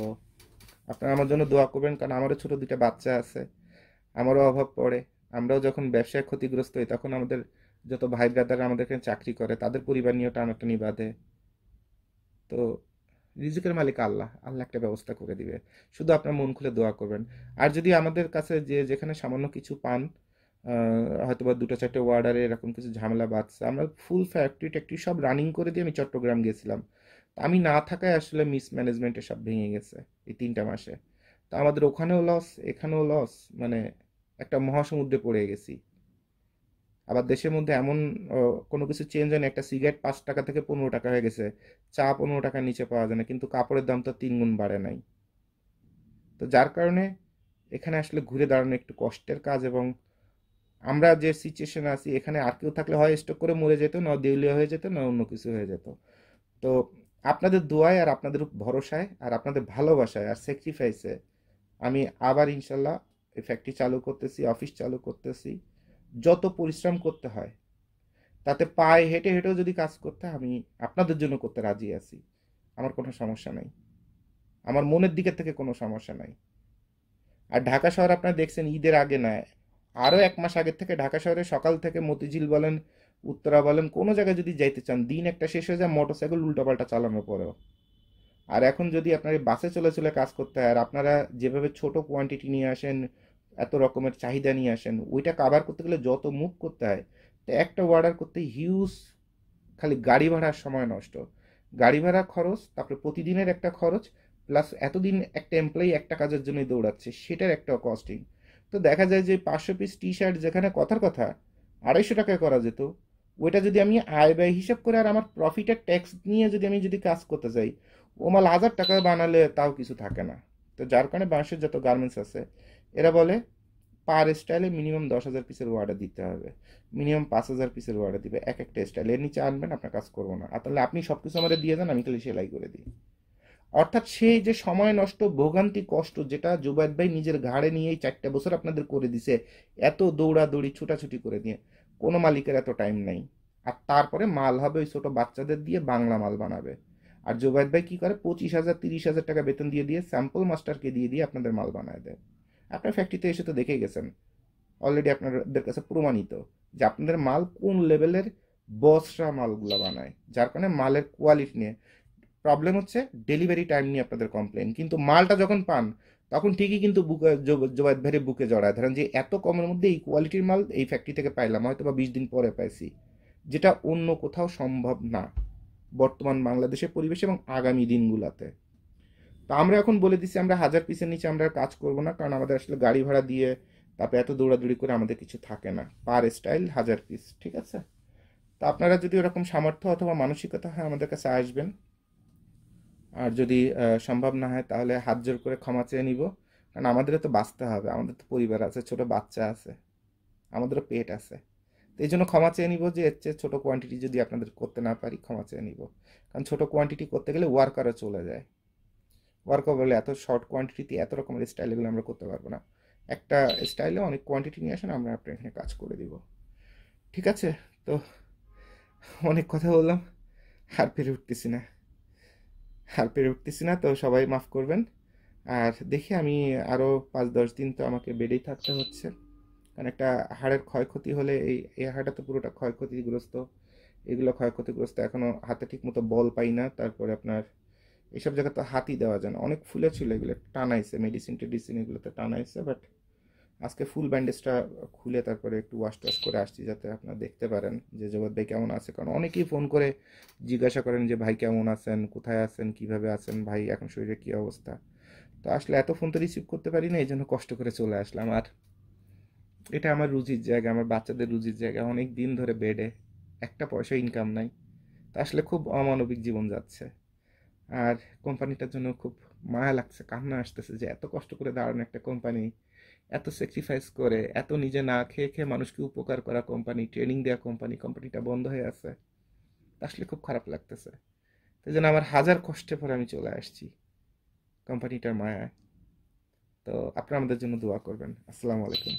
আপনারা আমার জন্য দোয়া করবেন, কারণ আমারও ছোট 2টা বাচ্চা আছে, আমারও অভাব পড়ে। আমরাও যখন ব্যবসায় ক্ষতিগ্রস্ত হই তখন আমাদের যত ভাই ব্রাদার আমাদের এখানে চাকরি করে তাদের পরিবার নিয়েও টানাটানি বাঁধে। তো রিজিকের মালিক আল্লাহ, আল্লাহ একটা ব্যবস্থা করে দিবে, শুধু আপনার মন খুলে দোয়া করবেন। আর যদি আমাদের কাছে যে যেখানে সামান্য কিছু পান, হয়তো বা 2-4টে ওয়ার্ডারে এরকম কিছু ঝামেলা বাঁধছে, আমরা ফুল ফ্যাক্টরি ট্যাক্টরি সব রানিং করে দিয়ে আমি চট্টগ্রাম গেছিলাম। আমি না থাকায় আসলে মিসম্যানেজমেন্টে সব ভেঙে গেছে এই 3টা মাসে। তো আমাদের ওখানেও লস, এখানেও লস, মানে একটা মহাসমুদ্রে পড়ে গেছি। আবার দেশের মধ্যে এমন কোনো কিছু চেঞ্জ হয়নি, একটা সিগারেট 5 টাকা থেকে 15 টাকা হয়ে গেছে, চা 15 টাকার নিচে পাওয়া যায় না, কিন্তু কাপড়ের দাম তো 3 গুণ বাড়ে নাই। তো যার কারণে এখানে আসলে ঘুরে দাঁড়ানো একটু কষ্টের কাজ। এবং আমরা যে সিচুয়েশনে আছি এখানে আর কেউ থাকলে হয় স্টক করে মরে যেত, না দেউলিয়া হয়ে যেত, না অন্য কিছু হয়ে যেত। তো আপনাদের দোয়ায় আর আপনাদের ভরসায় আর আপনাদের ভালোবাসায় আর স্যাক্রিফাইসে আমি আবার ইনশাল্লাহ এই ফ্যাক্টরি চালু করতেছি, অফিস চালু করতেছি। যত পরিশ্রম করতে হয়, তাতে পায়ে হেঁটে হেঁটেও যদি কাজ করতে হয়, আমি আপনাদের জন্য করতে রাজি আছি। আমার কোনো সমস্যা নাই, আমার মনের দিকের থেকে কোনো সমস্যা নাই। আর ঢাকা শহর আপনারা দেখছেন ঈদের আগে নয়, আরও 1 মাস আগের থেকে ঢাকা শহরে সকাল থেকে মতিঝিল বলেন, উত্তরা বলেন, কোনো জায়গায় যদি যাইতে চান দিন একটা শেষ হয়ে যায় মোটরসাইকেল উল্টাপাল্টা চালানোর পরেও। আর এখন যদি আপনার এই বাসে চলে চলে কাজ করতে হয়, আর আপনারা যেভাবে ছোট কোয়ান্টিটি নিয়ে আসেন, এত রকমের চাহিদা নিয়ে আসেন, ওইটা কাভার করতে গেলে যত মুভ করতে হয়, তো একটা অর্ডার করতে হিউজ খালি গাড়ি ভাড়ার সময় নষ্ট, গাড়ি ভাড়া খরচ, তারপরে প্রতিদিনের একটা খরচ, প্লাস এতদিন একটা এমপ্লয়ি একটা কাজের জন্যই দৌড়াচ্ছে, সেটার একটা কস্টিং। তো দেখা যায় যে 500 পিস টি শার্ট যেখানে কথার কথা 250 টাকায় করা যেত, ওইটা যদি আমি আয় ব্যয় হিসাব করে আর আমার প্রফিটের ট্যাক্স নিয়ে যদি কাজ করতে যাই, ও মাল 1000 টাকায় বানালে তাও কিছু থাকে না। তো যার কারণে বাংলাদেশের যত গার্মেন্টস আছে এরা বলে পার স্টাইলে মিনিমাম 10,000 পিসের অর্ডার দিতে হবে, মিনিমাম 5,000 পিসের অর্ডার দিবে এক একটা স্টাইল, এর নিচে আনবেন আপনার কাজ করবো না, আর তাহলে আপনি সব কিছু আমাদের দিয়ে দেন, আমি খালি সেলাই করে দিই। অর্থাৎ সেই যে সময় নষ্ট, ভোগান্তি, কষ্ট, যেটা জুবায়েদ ভাই নিজের ঘাড়ে নিয়ে এই 4টা বছর আপনাদের করে দিছে, এত দৌড়াদৌড়ি ছুটাছুটি করে দিয়ে, কোনো মালিকের এত টাইম নাই। আর তারপরে মাল হবে ওই ছোট বাচ্চাদের দিয়ে, বাংলা মাল বানাবে। আর জুবায়েদ ভাই কি করে, 25,000 30,000 টাকা বেতন দিয়ে দিয়ে স্যাম্পল মাস্টারকে দিয়ে দিয়ে আপনাদের মাল বানায় দেয়। আপনার ফ্যাক্টরিতে এসে তো দেখেই গেছেন, অলরেডি আপনাদের কাছে প্রমাণিত যে আপনাদের মাল কোন লেভেলের বসরা মালগুলা বানায়, যার কারণে মালের কোয়ালিটি নিয়ে প্রবলেম হচ্ছে, ডেলিভারি টাইম নিয়ে আপনাদের কমপ্লেন, কিন্তু মালটা যখন পান তখন ঠিকই কিন্তু বুকে জোবায়েদ ভাইয়ের বুকে জড়ায় ধরেন যে এত কমের মধ্যে এই কোয়ালিটির মাল এই ফ্যাক্টরি থেকে পাইলাম, হয়তো বা 20 দিন পরে পাইছি, যেটা অন্য কোথাও সম্ভব না বর্তমান বাংলাদেশের পরিবেশ এবং আগামী দিনগুলোতে। তো আমরা এখন বলে দিচ্ছি আমরা 1000 পিসের নিচে আমরা কাজ করব না, কারণ আমাদের আসলে গাড়ি ভাড়া দিয়ে তারপরে এত দৌড়াদৌড়ি করে আমাদের কিছু থাকে না, পার স্টাইল 1000 পিস, ঠিক আছে? তো আপনারা যদি ওরকম সামর্থ্য অথবা মানসিকতা হয় আমাদের কাছে আসবেন, আর যদি সম্ভব না হয় তাহলে হাত জোর করে ক্ষমা চেয়ে নিব, কারণ আমাদেরও তো বাঁচতে হবে, আমাদের তো পরিবার আছে, ছোট বাচ্চা আছে, আমাদেরও পেট আছে। তো এই জন্য ক্ষমা চেয়ে নিব যে এর চেয়ে ছোটো কোয়ান্টিটি যদি আপনাদের করতে না পারি, ক্ষমা চেয়ে নিব। কারণ ছোটো কোয়ান্টিটি করতে গেলে ওয়ার্কারও চলে যায়, ওয়ার্কার বলে এত শর্ট কোয়ান্টিটিতে এত রকমের স্টাইলগুলো আমরা করতে পারবো না, একটা স্টাইলে অনেক কোয়ান্টিটি নিয়ে আসেন, আমরা আপনার এখানে কাজ করে দিব, ঠিক আছে? তো অনেক কথা বললাম, আর পেরে উঠতেছি না, তো সবাই মাফ করবেন। আর দেখি আমি আরও 5-10 দিন তো আমাকে বেডেই থাকতে হচ্ছে, কারণ একটা হাড়ের ক্ষয়ক্ষতি হলে এই হাড়টা তো পুরোটা ক্ষয়ক্ষতিগ্রস্ত, এগুলো ক্ষয়ক্ষতিগ্রস্ত, এখনও হাতে ঠিক মতো বল পাই না, তারপরে আপনার এইসব জায়গায় তো হাতই দেওয়া যায় না, অনেক ফুলে ছিল, এগুলো টানাইছে, মেডিসিন টেডিসিন এগুলোতে টানাইছে, বাট আজকে ফুল ব্যান্ডেজটা খুলে তারপরে একটু ওয়াশ টাশ করে আসছি, যাতে আপনারা দেখতে পারেন যে জগৎ ভাই কেমন আছে, কারণ অনেকেই ফোন করে জিজ্ঞাসা করেন যে ভাই কেমন আছেন, কোথায় আছেন, কিভাবে আছেন ভাই, এখন শরীরে কী অবস্থা। তো আসলে এত ফোন তো রিসিভ করতে পারি না, এই জন্য কষ্ট করে চলে আসলাম। আর এটা আমার রুজির জায়গা, আমার বাচ্চাদের রুজির জায়গা, অনেক দিন ধরে বেডে, একটা পয়সা ইনকাম নাই, তা আসলে খুব অমানবিক জীবন যাচ্ছে। আর কোম্পানিটার জন্য খুব মায়া লাগছে, কান্না আসতেছে যে এত কষ্ট করে দাঁড়ানো একটা কোম্পানি, এত স্যাক্রিফাইস করে, এত নিজে না খেয়ে খেয়ে মানুষকে উপকার করা কোম্পানি, ট্রেনিং দেওয়া কোম্পানি, কোম্পানিটা বন্ধ হয়ে আছে, তা আসলে খুব খারাপ লাগতেছে। তাই জন্য আমার হাজার কষ্টে পরে আমি চলে আসছি কোম্পানিটার মায়ায়। তো আপনারা আমাদের জন্য দোয়া করবেন। আসসালামু আলাইকুম।